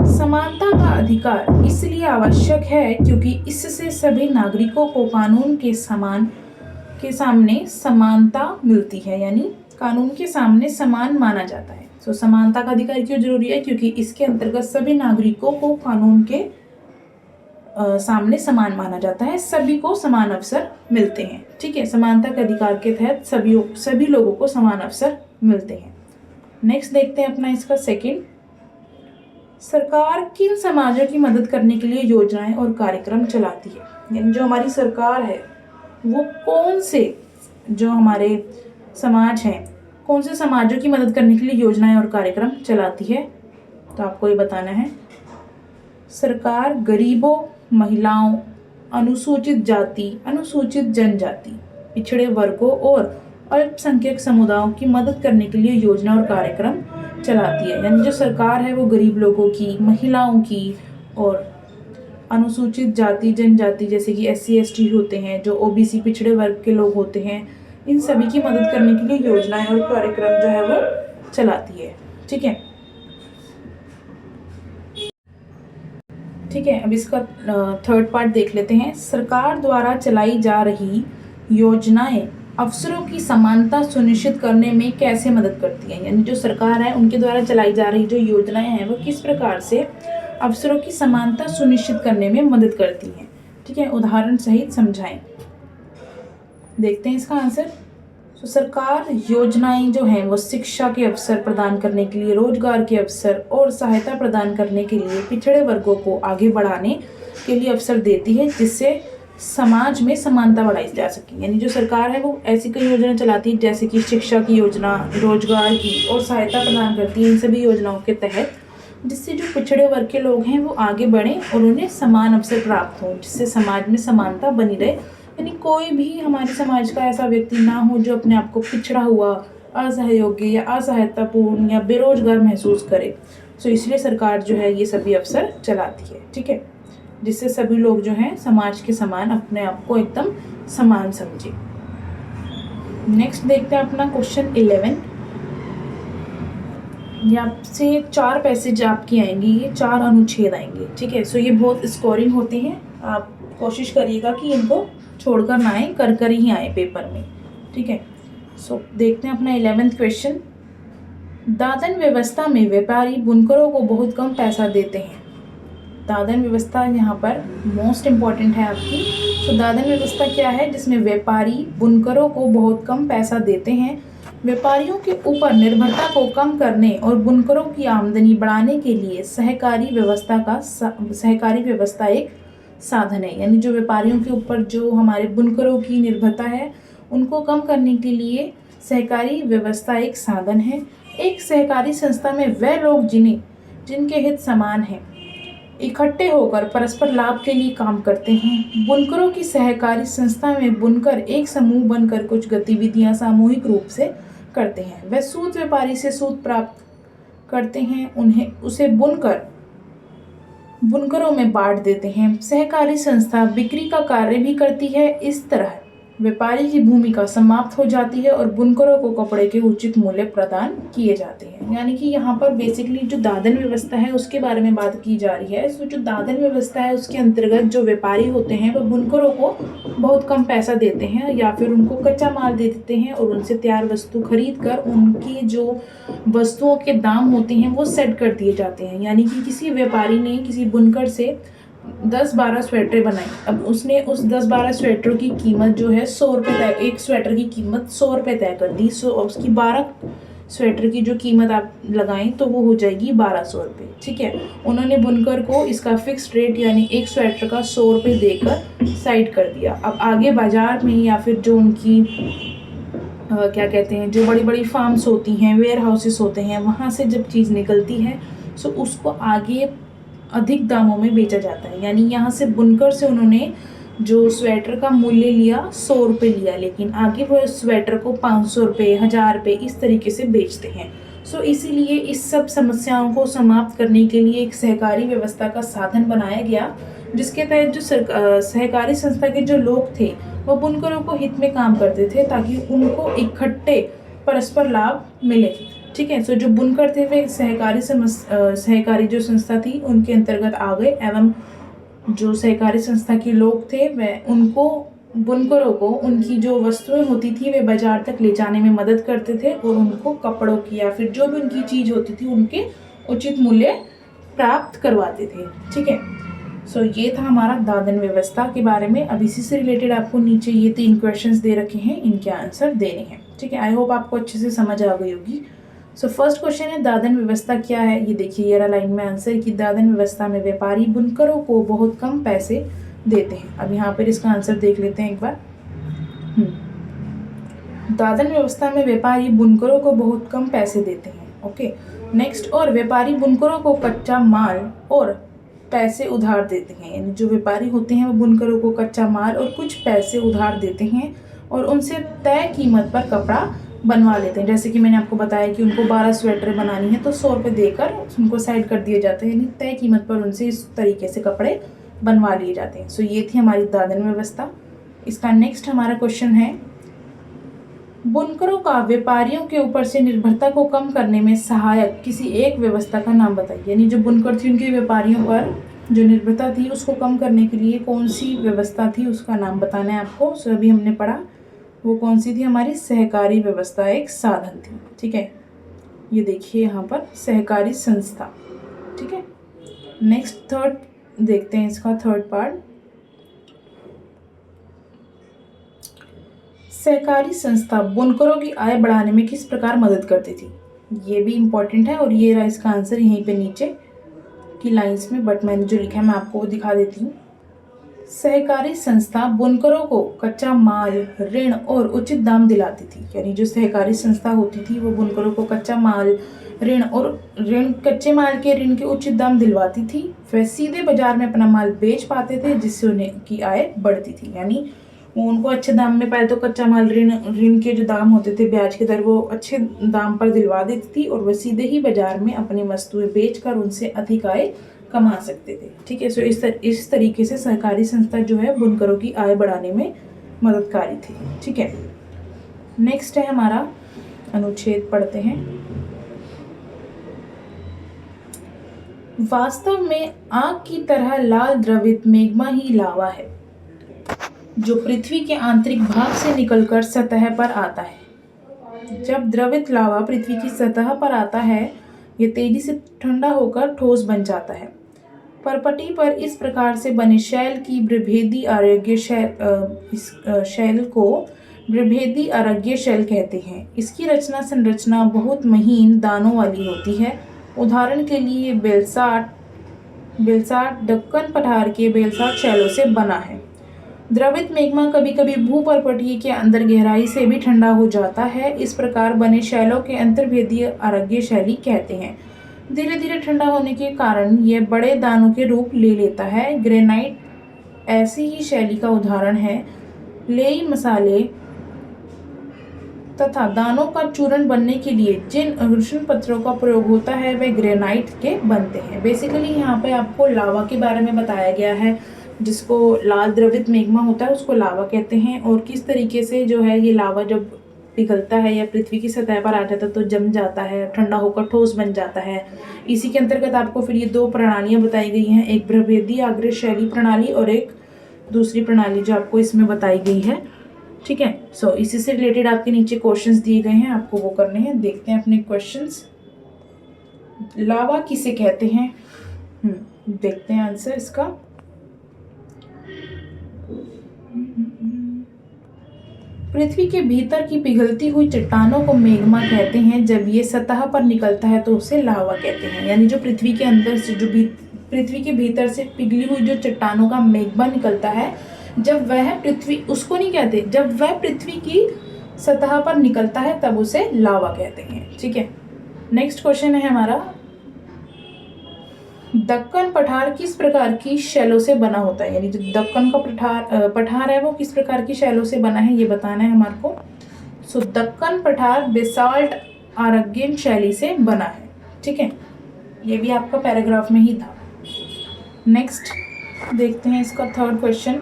समानता का अधिकार इसलिए आवश्यक है क्योंकि इससे सभी नागरिकों को कानून के सामने समानता मिलती है। यानी कानून के सामने समान माना जाता है। सो समानता का अधिकार क्यों जरूरी है? क्योंकि इसके अंतर्गत सभी नागरिकों को कानून के सामने समान माना जाता है, सभी को समान अवसर मिलते हैं। ठीक है, समानता के अधिकार के तहत सभी लोगों को समान अवसर मिलते हैं। नेक्स्ट देखते हैं अपना इसका सेकंड, सरकार किन समाजों की मदद करने के लिए योजनाएं और कार्यक्रम चलाती है। यानी जो हमारी सरकार है वो कौन से जो हमारे समाज हैं कौन से समाजों की मदद करने के लिए योजनाएं और कार्यक्रम चलाती है, तो आपको ये बताना है। सरकार गरीबों, महिलाओं, अनुसूचित जाति, अनुसूचित जनजाति, पिछड़े वर्गों और अल्पसंख्यक समुदायों की मदद करने के लिए योजना और कार्यक्रम चलाती है। यानी जो सरकार है वो गरीब लोगों की, महिलाओं की और अनुसूचित जाति जनजाति जैसे कि SC ST होते हैं, जो OBC पिछड़े वर्ग के लोग होते हैं, इन सभी की मदद करने के लिए योजनाएं और कार्यक्रम जो है वो चलाती है। ठीक है, ठीक है। अब इसका थर्ड पार्ट देख लेते हैं। सरकार द्वारा चलाई जा रही योजनाएं अवसरों की समानता सुनिश्चित करने में कैसे मदद करती हैं। यानी जो सरकार है उनके द्वारा चलाई जा रही जो योजनाएं हैं वो किस प्रकार से अवसरों की समानता सुनिश्चित करने में मदद करती हैं। ठीक है, उदाहरण सहित समझाएं। देखते हैं इसका आंसर। तो सरकार योजनाएं जो हैं वो शिक्षा के अवसर प्रदान करने के लिए, रोजगार के अवसर और सहायता प्रदान करने के लिए पिछड़े वर्गों को आगे बढ़ाने के लिए अवसर देती है जिससे समाज में समानता बढ़ाई जा सके। यानी जो सरकार है वो ऐसी कई योजना चलाती है जैसे कि शिक्षा की योजना, रोजगार की और सहायता प्रदान करती है इन सभी योजनाओं के तहत, जिससे जो पिछड़े वर्ग के लोग हैं वो आगे बढ़ें और उन्हें समान अवसर प्राप्त हो, जिससे समाज में समानता बनी रहे। यानी कोई भी हमारे समाज का ऐसा व्यक्ति ना हो जो अपने आप को पिछड़ा हुआ, असहयोग्य या असहायतापूर्ण या बेरोजगार महसूस करे। सो इसलिए सरकार जो है ये सभी अवसर चलाती है। ठीक है, जिससे सभी लोग जो हैं समाज के समान अपने आप को एकदम समान समझे। नेक्स्ट देखते हैं अपना क्वेश्चन 11। यहाँ से 4 पैसेज आपकी आएंगी, ये 4 अनुच्छेद आएंगे। ठीक है, सो ये बहुत स्कोरिंग होते हैं, आप कोशिश करिएगा कि इनको छोड़कर ना आए, कर ही आए पेपर में। ठीक है, सो देखते हैं अपना 11th क्वेश्चन। दादन व्यवस्था में व्यापारी बुनकरों को बहुत कम पैसा देते हैं। दादन व्यवस्था यहाँ पर मोस्ट इम्पॉर्टेंट है आपकी। तो दादन व्यवस्था क्या है? जिसमें व्यापारी बुनकरों को बहुत कम पैसा देते हैं। व्यापारियों के ऊपर निर्भरता को कम करने और बुनकरों की आमदनी बढ़ाने के लिए सहकारी व्यवस्था एक साधन है। यानी जो व्यापारियों के ऊपर जो हमारे बुनकरों की निर्भरता है उनको कम करने के लिए सहकारी व्यवस्था एक साधन है। एक सहकारी संस्था में वह लोग जिनके हित समान हैं इकट्ठे होकर परस्पर लाभ के लिए काम करते हैं। बुनकरों की सहकारी संस्था में बुनकर एक समूह बनकर कुछ गतिविधियां सामूहिक रूप से करते हैं। वह सूत व्यापारी से सूत प्राप्त करते हैं, उसे बुनकरों में बांट देते हैं। सहकारी संस्था बिक्री का कार्य भी करती है। इस तरह व्यापारी की भूमिका समाप्त हो जाती है और बुनकरों को कपड़े के उचित मूल्य प्रदान किए जाते हैं। यानी कि यहाँ पर बेसिकली जो दादन व्यवस्था है उसके बारे में बात की जा रही है। सो जो दादन व्यवस्था है उसके अंतर्गत जो व्यापारी होते हैं वह बुनकरों को बहुत कम पैसा देते हैं या फिर उनको कच्चा माल दे देते हैं और उनसे तैयार वस्तु खरीद कर उनकी जो वस्तुओं के दाम होते हैं वो सेट कर दिए जाते हैं। यानी कि किसी व्यापारी ने किसी बुनकर से 10-12 स्वेटर बनाई, अब उसने उस 10-12 स्वेटरों की कीमत जो है 100 रुपये तय, एक स्वेटर की कीमत 100 रुपये तय कर दी। सो उसकी 12 स्वेटर की जो कीमत आप लगाएं तो वो हो जाएगी 1200 रुपये। ठीक है, उन्होंने बुनकर को इसका फिक्स्ड रेट यानी एक स्वेटर का 100 रुपये देकर साइड कर दिया। अब आगे बाजार में या फिर जो उनकी क्या कहते हैं, जो बड़ी बड़ी फार्म्स होती हैं, वेयर हाउसेस होते हैं, वहाँ से जब चीज़ निकलती है सो उसको आगे अधिक दामों में बेचा जाता है। यानी यहाँ से बुनकर से उन्होंने जो स्वेटर का मूल्य लिया 100 रुपये लिया, लेकिन आगे वो स्वेटर को 500 रुपये, 1000 रुपये इस तरीके से बेचते हैं। सो इसीलिए इस सब समस्याओं को समाप्त करने के लिए एक सहकारी व्यवस्था का साधन बनाया गया, जिसके तहत जो सहकारी संस्था के जो लोग थे वो बुनकरों को हित में काम करते थे ताकि उनको इकट्ठे परस्पर लाभ मिले। ठीक है, सो जो बुनकर थे वे सहकारी जो संस्था थी उनके अंतर्गत आ गए एवं जो सहकारी संस्था के लोग थे वह उनको बुनकरों को उनकी जो वस्तुएं होती थी वे बाजार तक ले जाने में मदद करते थे और उनको कपड़ों की या फिर जो भी उनकी चीज़ होती थी उनके उचित मूल्य प्राप्त करवाते थे। ठीक है, सो ये था हमारा दादन व्यवस्था के बारे में। अब इसी से रिलेटेड आपको नीचे ये 3 क्वेश्चंस दे रखे हैं, इनके आंसर देने हैं। ठीक है, आई होप आपको अच्छे से समझ आ गई होगी। सो फर्स्ट क्वेश्चन है दादन व्यवस्था क्या है। ये देखिए ये लाइन में आंसर कि दादन व्यवस्था में व्यापारी बुनकरों को बहुत कम पैसे देते हैं। अब यहाँ पर इसका आंसर देख लेते हैं एक बार। दादन व्यवस्था में व्यापारी बुनकरों को बहुत कम पैसे देते हैं। ओके, नेक्स्ट, और व्यापारी बुनकरों को कच्चा माल और पैसे उधार देते हैं। यानी जो व्यापारी होते हैं वो बुनकरों को कच्चा माल और कुछ पैसे उधार देते हैं और उनसे तय कीमत पर कपड़ा बनवा लेते हैं। जैसे कि मैंने आपको बताया कि उनको 12 स्वेटर बनानी है तो 100 रुपये देकर उनको साइड कर दिए जाते हैं, यानी तय कीमत पर उनसे इस तरीके से कपड़े बनवा लिए जाते हैं। सो ये थी हमारी दादन व्यवस्था। इसका नेक्स्ट हमारा क्वेश्चन है बुनकरों का व्यापारियों के ऊपर से निर्भरता को कम करने में सहायक किसी एक व्यवस्था का नाम बताइए। यानी जो बुनकर थी उनके व्यापारियों पर जो निर्भरता थी उसको कम करने के लिए कौन सी व्यवस्था थी उसका नाम बताना है आपको। सो अभी हमने पढ़ा वो कौन सी थी, हमारी सहकारी व्यवस्था एक साधन थी। ठीक है, ये देखिए यहाँ पर सहकारी संस्था। ठीक है, नेक्स्ट थर्ड देखते हैं, इसका थर्ड पार्ट, सहकारी संस्था बुनकरों की आय बढ़ाने में किस प्रकार मदद करती थी। ये भी इम्पोर्टेंट है और ये रहा इसका आंसर यहीं पे नीचे की लाइंस में, बट मैंने जो लिखा है मैं आपको दिखा देती हूँ। सहकारी संस्था बुनकरों को कच्चा माल, ऋण और उचित दाम दिलाती थी। यानी जो सहकारी संस्था होती थी वो बुनकरों को कच्चा माल, कच्चे माल के ऋण के उचित दाम दिलवाती थी। वह सीधे बाजार में अपना माल बेच पाते थे जिससे उनकी आय बढ़ती थी। यानी वो उनको अच्छे दाम में, पहले तो कच्चा माल, ऋण के जो दाम होते थे, ब्याज की दर, वो अच्छे दाम पर दिलवा देती थी और वह सीधे ही बाजार में अपनी वस्तुएं बेचकर उनसे अधिक आय कमा सकते थे। ठीक है, सो इस तरीके से सहकारी संस्था जो है बुनकरों की आय बढ़ाने में मददकारी थी। ठीक है, नेक्स्ट है हमारा अनुच्छेद, पढ़ते हैं। वास्तव में आग की तरह लाल द्रवित मैग्मा ही लावा है जो पृथ्वी के आंतरिक भाग से निकलकर सतह पर आता है। जब द्रवित लावा पृथ्वी की सतह पर आता है यह तेजी से ठंडा होकर ठोस बन जाता है। परपटी पर इस प्रकार से बने शैल की ब्रभेदी आरोग्य शैल को ब्रभेदी आरोग्य शैल कहते हैं। इसकी रचना संरचना बहुत महीन दानों वाली होती है। उदाहरण के लिए बेलसाट दक्कन पठार के बेलसाट शैलों से बना है। द्रवित मैग्मा कभी कभी भूपर्पटीय के अंदर गहराई से भी ठंडा हो जाता है। इस प्रकार बने शैलों के अंतर्भेदीय आरोग्य शैली कहते हैं। धीरे धीरे ठंडा होने के कारण यह बड़े दानों के रूप ले लेता है। ग्रेनाइट ऐसी ही शैली का उदाहरण है। लेई मसाले तथा दानों का चूर्ण बनने के लिए जिन घृष्ण पत्थरों का प्रयोग होता है वे ग्रेनाइट के बनते हैं। बेसिकली यहाँ पे आपको लावा के बारे में बताया गया है, जिसको लाल द्रवित मैग्मा होता है उसको लावा कहते हैं, और किस तरीके से जो है ये लावा जब पिघलता है या पृथ्वी की सतह पर आ जाता है तो जम जाता है, ठंडा होकर ठोस बन जाता है। इसी के अंतर्गत आपको फिर ये दो प्रणालियाँ बताई गई हैं, एक भ्रभेदी आग्नेय शैली प्रणाली और एक दूसरी प्रणाली जो आपको इसमें बताई गई है। ठीक है, सो इसी से रिलेटेड आपके नीचे क्वेश्चंस दिए गए हैं, आपको वो करने हैं। देखते हैं अपने क्वेश्चंस। लावा किसे कहते हैं? देखते हैं आंसर इसका। पृथ्वी के भीतर की पिघलती हुई चट्टानों को मैग्मा कहते हैं। जब ये सतह पर निकलता है तो उसे लावा कहते हैं। यानी जो पृथ्वी के अंदर से पृथ्वी के भीतर से पिघली हुई जो चट्टानों का मैग्मा निकलता है, जब वह पृथ्वी, उसको नहीं कहते, जब वह पृथ्वी की सतह पर निकलता है तब उसे लावा कहते हैं। ठीक है, नेक्स्ट क्वेश्चन है हमारा, दक्कन पठार किस प्रकार की शैलों से बना होता है? यानी जो दक्कन का पठार है वो किस प्रकार की शैलों से बना है, ये बताना है हमारे को। सो दक्कन पठार बेसाल्ट आरग्यन शैली से बना है। ठीक है, ये भी आपका पैराग्राफ में ही था। नेक्स्ट देखते हैं इसका थर्ड क्वेश्चन,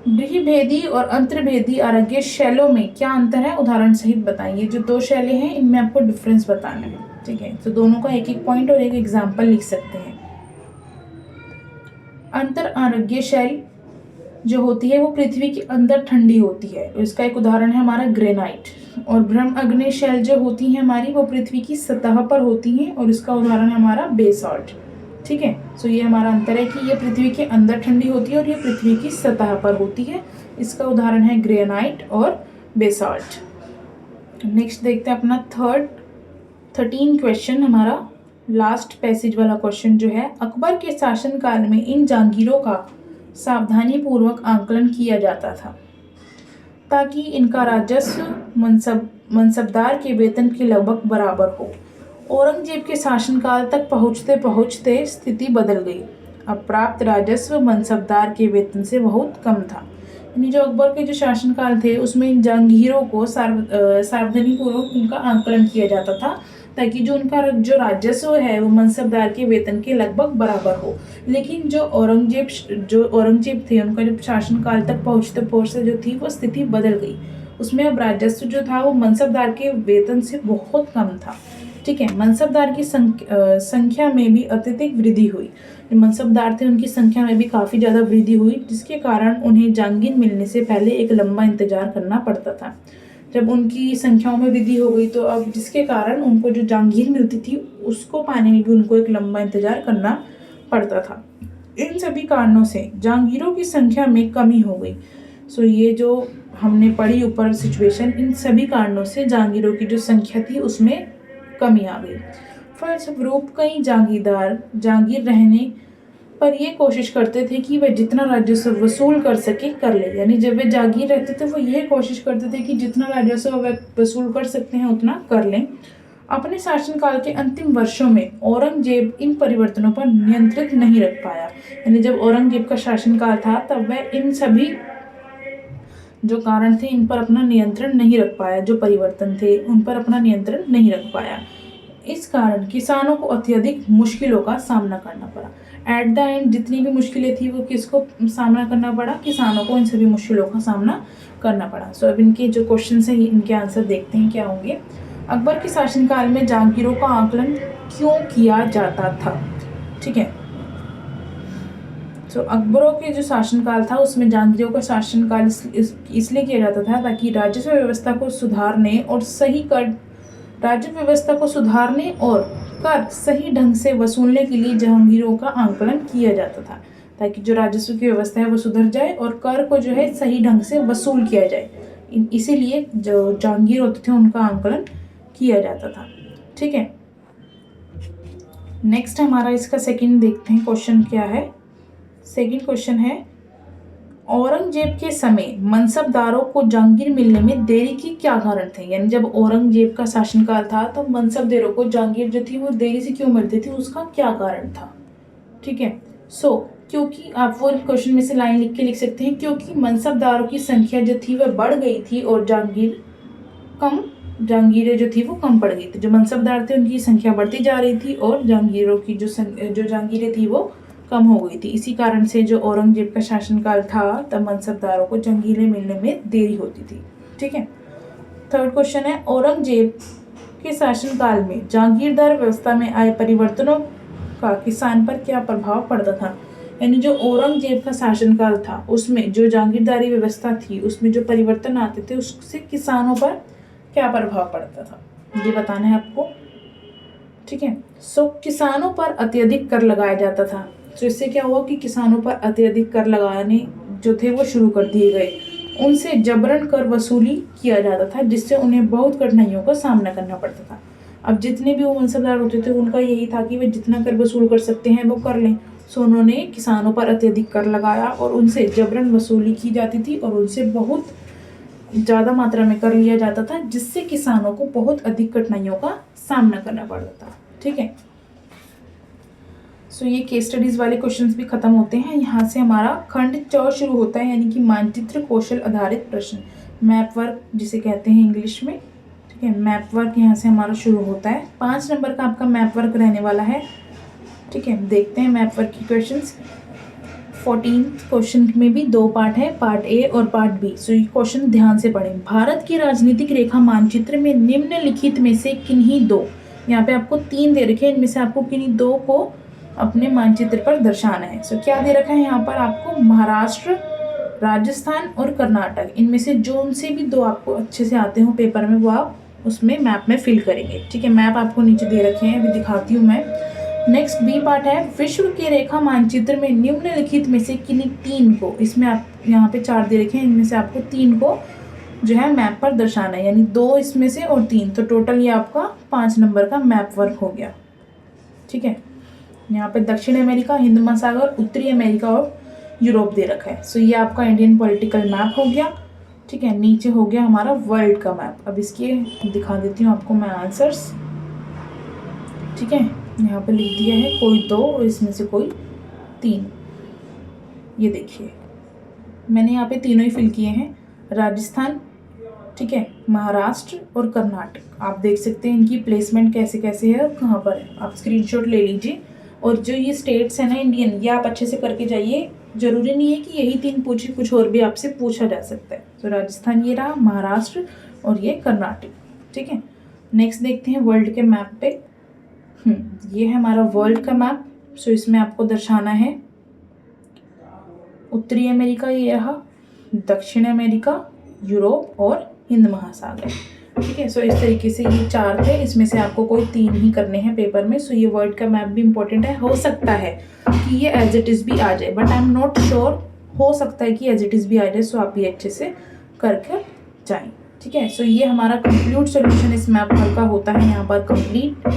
गृहभेदी और अंतर्भेदी आरग्य शैलों में क्या अंतर है, उदाहरण सहित बताइए। जो दो शैलें हैं इनमें आपको डिफरेंस बताना है। ठीक है, तो दोनों का एक एक पॉइंट और एक एग्जाम्पल लिख सकते हैं। अंतर आरग्य शैल जो होती है वो पृथ्वी के अंदर ठंडी होती है, इसका एक उदाहरण है हमारा ग्रेनाइट। और ब्रह्म अग्नि शैल जो होती है हमारी वो पृथ्वी की सतह पर होती हैं, और इसका उदाहरण है हमारा बेसाल्ट। ठीक है, सो ये हमारा अंतर है कि ये पृथ्वी के अंदर ठंडी होती है और ये पृथ्वी की सतह पर होती है। इसका उदाहरण है ग्रेनाइट और बेसाल्ट। नेक्स्ट देखते हैं अपना 13 क्वेश्चन, हमारा लास्ट पैसेज वाला क्वेश्चन जो है, अकबर के शासनकाल में इन जागीरों का सावधानी पूर्वक आंकलन किया जाता था ताकि इनका राजस्व मनसबदार के वेतन के लगभग बराबर हो। औरंगजेब के शासनकाल तक पहुँचते पहुँचते स्थिति बदल गई। अब प्राप्त राजस्व मनसबदार के वेतन से बहुत कम था। यानी जो अकबर के जो शासनकाल थे उसमें इन जहांगीरों को सावधानी पूर्वक उनका आंकलन किया जाता था ताकि जो उनका जो राजस्व है वो मनसबदार के वेतन के लगभग बराबर हो। लेकिन जो औरंगजेब थे उनका जब शासनकाल तक पहुँचते पहुँचते जो थी वो स्थिति बदल गई। उसमें अब राजस्व जो था वो मनसबदार के वेतन से बहुत कम था। ठीक है, मनसबदार की संख्या में भी अत्यधिक वृद्धि हुई। जो मनसबदार थे उनकी संख्या में भी काफ़ी ज़्यादा वृद्धि हुई, जिसके कारण उन्हें जागीर मिलने से पहले एक लंबा इंतजार करना पड़ता था। जब उनकी संख्याओं में वृद्धि हो गई तो अब जिसके कारण उनको जो जागीर मिलती थी उसको पाने में भी उनको एक लंबा इंतजार करना पड़ता था। इन सभी कारणों से जागीरों की संख्या में कमी हो गई। सो ये जो हमने पढ़ी ऊपर सिचुएशन, इन सभी कारणों से जागीरों की जो संख्या थी उसमें कमी आ गई। फलस्वरूप कई जागीरदार जागीर रहने पर ये कोशिश करते थे कि वे जितना राजस्व वसूल कर सके कर ले। यानी जब वे जागीर रहते थे वो ये कोशिश करते थे कि जितना राजस्व वे वसूल कर सकते हैं उतना कर लें। अपने शासनकाल के अंतिम वर्षों में औरंगजेब इन परिवर्तनों पर नियंत्रित नहीं रख पाया। यानी जब औरंगजेब का शासनकाल था तब वह इन सभी जो कारण थे इन पर अपना नियंत्रण नहीं रख पाया, जो परिवर्तन थे उन पर अपना नियंत्रण नहीं रख पाया। इस कारण किसानों को अत्यधिक मुश्किलों का सामना करना पड़ा। एट द एंड जितनी भी मुश्किलें थी वो किसको सामना करना पड़ा, किसानों को इन सभी मुश्किलों का सामना करना पड़ा। सो अब इनके जो क्वेश्चन हैं इनके आंसर देखते हैं क्या होंगे। अकबर के शासनकाल में जागीरों का आकलन क्यों किया जाता था? ठीक है, तो अकबरों के जो शासनकाल था उसमें जागीरों का शासनकाल इसलिए किया जाता था ताकि राजस्व व्यवस्था को सुधारने और कर सही ढंग से वसूलने के लिए जहांगीरों का आंकलन किया जाता था, ताकि जो राजस्व की व्यवस्था है वो सुधर जाए और कर को जो है सही ढंग से वसूल किया जाए। इसीलिए जो जहांगीर होते थे उनका आंकलन किया जाता था। ठीक है, नेक्स्ट हमारा इसका सेकंड देखते हैं क्वेश्चन क्या है। सेकंड क्वेश्चन है, औरंगजेब के समय मनसबदारों को जागीर मिलने में देरी की क्या कारण थे? यानी जब औरंगजेब का शासनकाल था तो मनसबदारों को जागीर जो थी वो देरी से क्यों मिलती थी, उसका क्या कारण था? ठीक है, क्योंकि आप वो क्वेश्चन में से लाइन लिख सकते हैं, क्योंकि मनसबदारों की संख्या जो थी वह बढ़ गई थी और जागीर कम जहांगीरें जो थी वो कम पड़ गई थी। जो मनसबदार थे उनकी संख्या बढ़ती जा रही थी और जहांगीरों की जो जहांगीरें थी वो कम हो गई थी। इसी कारण से जो औरंगजेब का शासनकाल था तब मनसबदारों को जहांगीरें मिलने में देरी होती थी। ठीक है। थर्ड क्वेश्चन है, औरंगजेब के शासनकाल में जागीरदार व्यवस्था में आए परिवर्तनों का किसान पर क्या प्रभाव पड़ता था। यानी जो औरंगजेब का शासनकाल था उसमें जो जागीरदारी व्यवस्था थी उसमें जो परिवर्तन आते थे उससे किसानों पर क्या प्रभाव पड़ता था, ये बताना है आपको। ठीक है। सो किसानों पर अत्यधिक कर लगाया जाता था। तो इससे क्या हुआ कि किसानों पर अत्यधिक कर लगाने जो थे वो शुरू कर दिए गए। उनसे जबरन कर वसूली किया जाता था जिससे उन्हें बहुत कठिनाइयों का सामना करना पड़ता था। अब जितने भी वो मनसबदार होते थे उनका यही था कि वे जितना कर वसूल कर सकते हैं वो कर लें। सो उन्होंने किसानों पर अत्यधिक कर लगाया और उनसे जबरन वसूली की जाती थी और उनसे बहुत ज़्यादा मात्रा में कर लिया जाता था जिससे किसानों को बहुत अधिक कठिनाइयों का सामना करना पड़ता था। ठीक है। सो ये केस स्टडीज़ वाले क्वेश्चंस भी खत्म होते हैं। यहाँ से हमारा खंड 4 शुरू होता है, यानी कि मानचित्र कौशल आधारित प्रश्न, मैप वर्क जिसे कहते हैं इंग्लिश में। ठीक है। मैप वर्क यहाँ से हमारा शुरू होता है। 5 नंबर का आपका मैप वर्क रहने वाला है। ठीक है। देखते हैं मैप वर्क की क्वेश्चंस। 14 क्वेश्चन में भी 2 पार्ट है, पार्ट ए और पार्ट बी। सो ये क्वेश्चन ध्यान से पढ़ें। भारत की राजनीतिक रेखा मानचित्र में निम्नलिखित में से किन्हीं दो, यहाँ पे आपको 3 दे रखे हैं, इनमें से आपको किन्हीं 2 को अपने मानचित्र पर दर्शाना है। सो क्या दे रखा है यहाँ पर आपको, महाराष्ट्र, राजस्थान और कर्नाटक। इनमें से जो उनसे भी 2 आपको अच्छे से आते हो पेपर में वो आप उसमें मैप में फिल करेंगे। ठीक है। मैप आपको नीचे दे रखे हैं, अभी दिखाती हूँ मैं। नेक्स्ट बी पार्ट है, विश्व के रेखा मानचित्र में निम्नलिखित में से किन्हीं 3 को, इसमें आप यहाँ पे 4 दे रखे हैं, इनमें से आपको 3 को जो है मैप पर दर्शाना है, यानी 2 इसमें से और 3, तो टोटल ये आपका 5 नंबर का मैप वर्क हो गया। ठीक है। यहाँ पे दक्षिण अमेरिका, हिंद महासागर, उत्तरी अमेरिका और यूरोप दे रखा है। सो ये आपका इंडियन पॉलिटिकल मैप हो गया। ठीक है। नीचे हो गया हमारा वर्ल्ड का मैप। अब इसके दिखा देती हूँ आपको मैं आंसर्स। ठीक है। यहाँ पे लिख दिया है कोई 2 और इसमें से कोई 3। ये देखिए मैंने यहाँ पे तीनों ही फिल किए हैं, राजस्थान, ठीक है, महाराष्ट्र और कर्नाटक। आप देख सकते हैं इनकी प्लेसमेंट कैसे कैसे है और कहाँ पर है। आप स्क्रीनशॉट ले लीजिए। और जो ये स्टेट्स है ना इंडियन, ये आप अच्छे से करके जाइए। जरूरी नहीं है कि यही 3 पूछे, कुछ और भी आपसे पूछा जा सकता है। तो राजस्थान ये रहा, महाराष्ट्र और ये कर्नाटक। ठीक है। नेक्स्ट देखते हैं वर्ल्ड के मैप पे। ये है हमारा वर्ल्ड का मैप। सो इसमें आपको दर्शाना है उत्तरी अमेरिका ये रहा, दक्षिण अमेरिका, यूरोप और हिंद महासागर। ठीक है। सो इस तरीके से ये 4 थे, इसमें से आपको कोई 3 ही करने हैं पेपर में। सो ये वर्ल्ड का मैप भी इंपॉर्टेंट है। हो सकता है कि ये एज इट इज़ भी आ जाए, but I am not sure. हो सकता है कि एज इट इज़ भी आ जाए। सो आप ये अच्छे से करके जाएं। ठीक है। सो ये हमारा कंप्लीट सोल्यूशन इस मैप वर्क का होता है यहाँ पर कंप्लीट।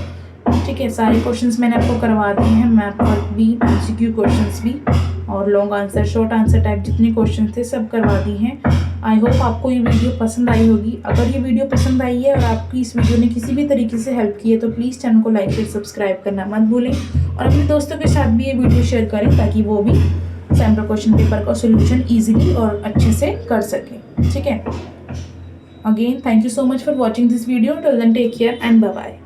ठीक है। सारे क्वेश्चंस मैंने आपको करवा दिए हैं, मैप वर्क भी, MCQ क्वेश्चंस भी और long answer, short answer type जितने क्वेश्चन थे सब करवा दिए हैं। आई होप आपको ये वीडियो पसंद आई होगी। अगर ये वीडियो पसंद आई है और आपकी इस वीडियो ने किसी भी तरीके से हेल्प की है तो प्लीज़ चैनल को लाइक और सब्सक्राइब करना मत भूलें और अपने दोस्तों के साथ भी ये वीडियो शेयर करें ताकि वो भी सैम्पल क्वेश्चन पेपर का सोल्यूशन ईजिली और अच्छे से कर सकें। ठीक है। Again thank you so much for watching this video. Till then take care and bye bye.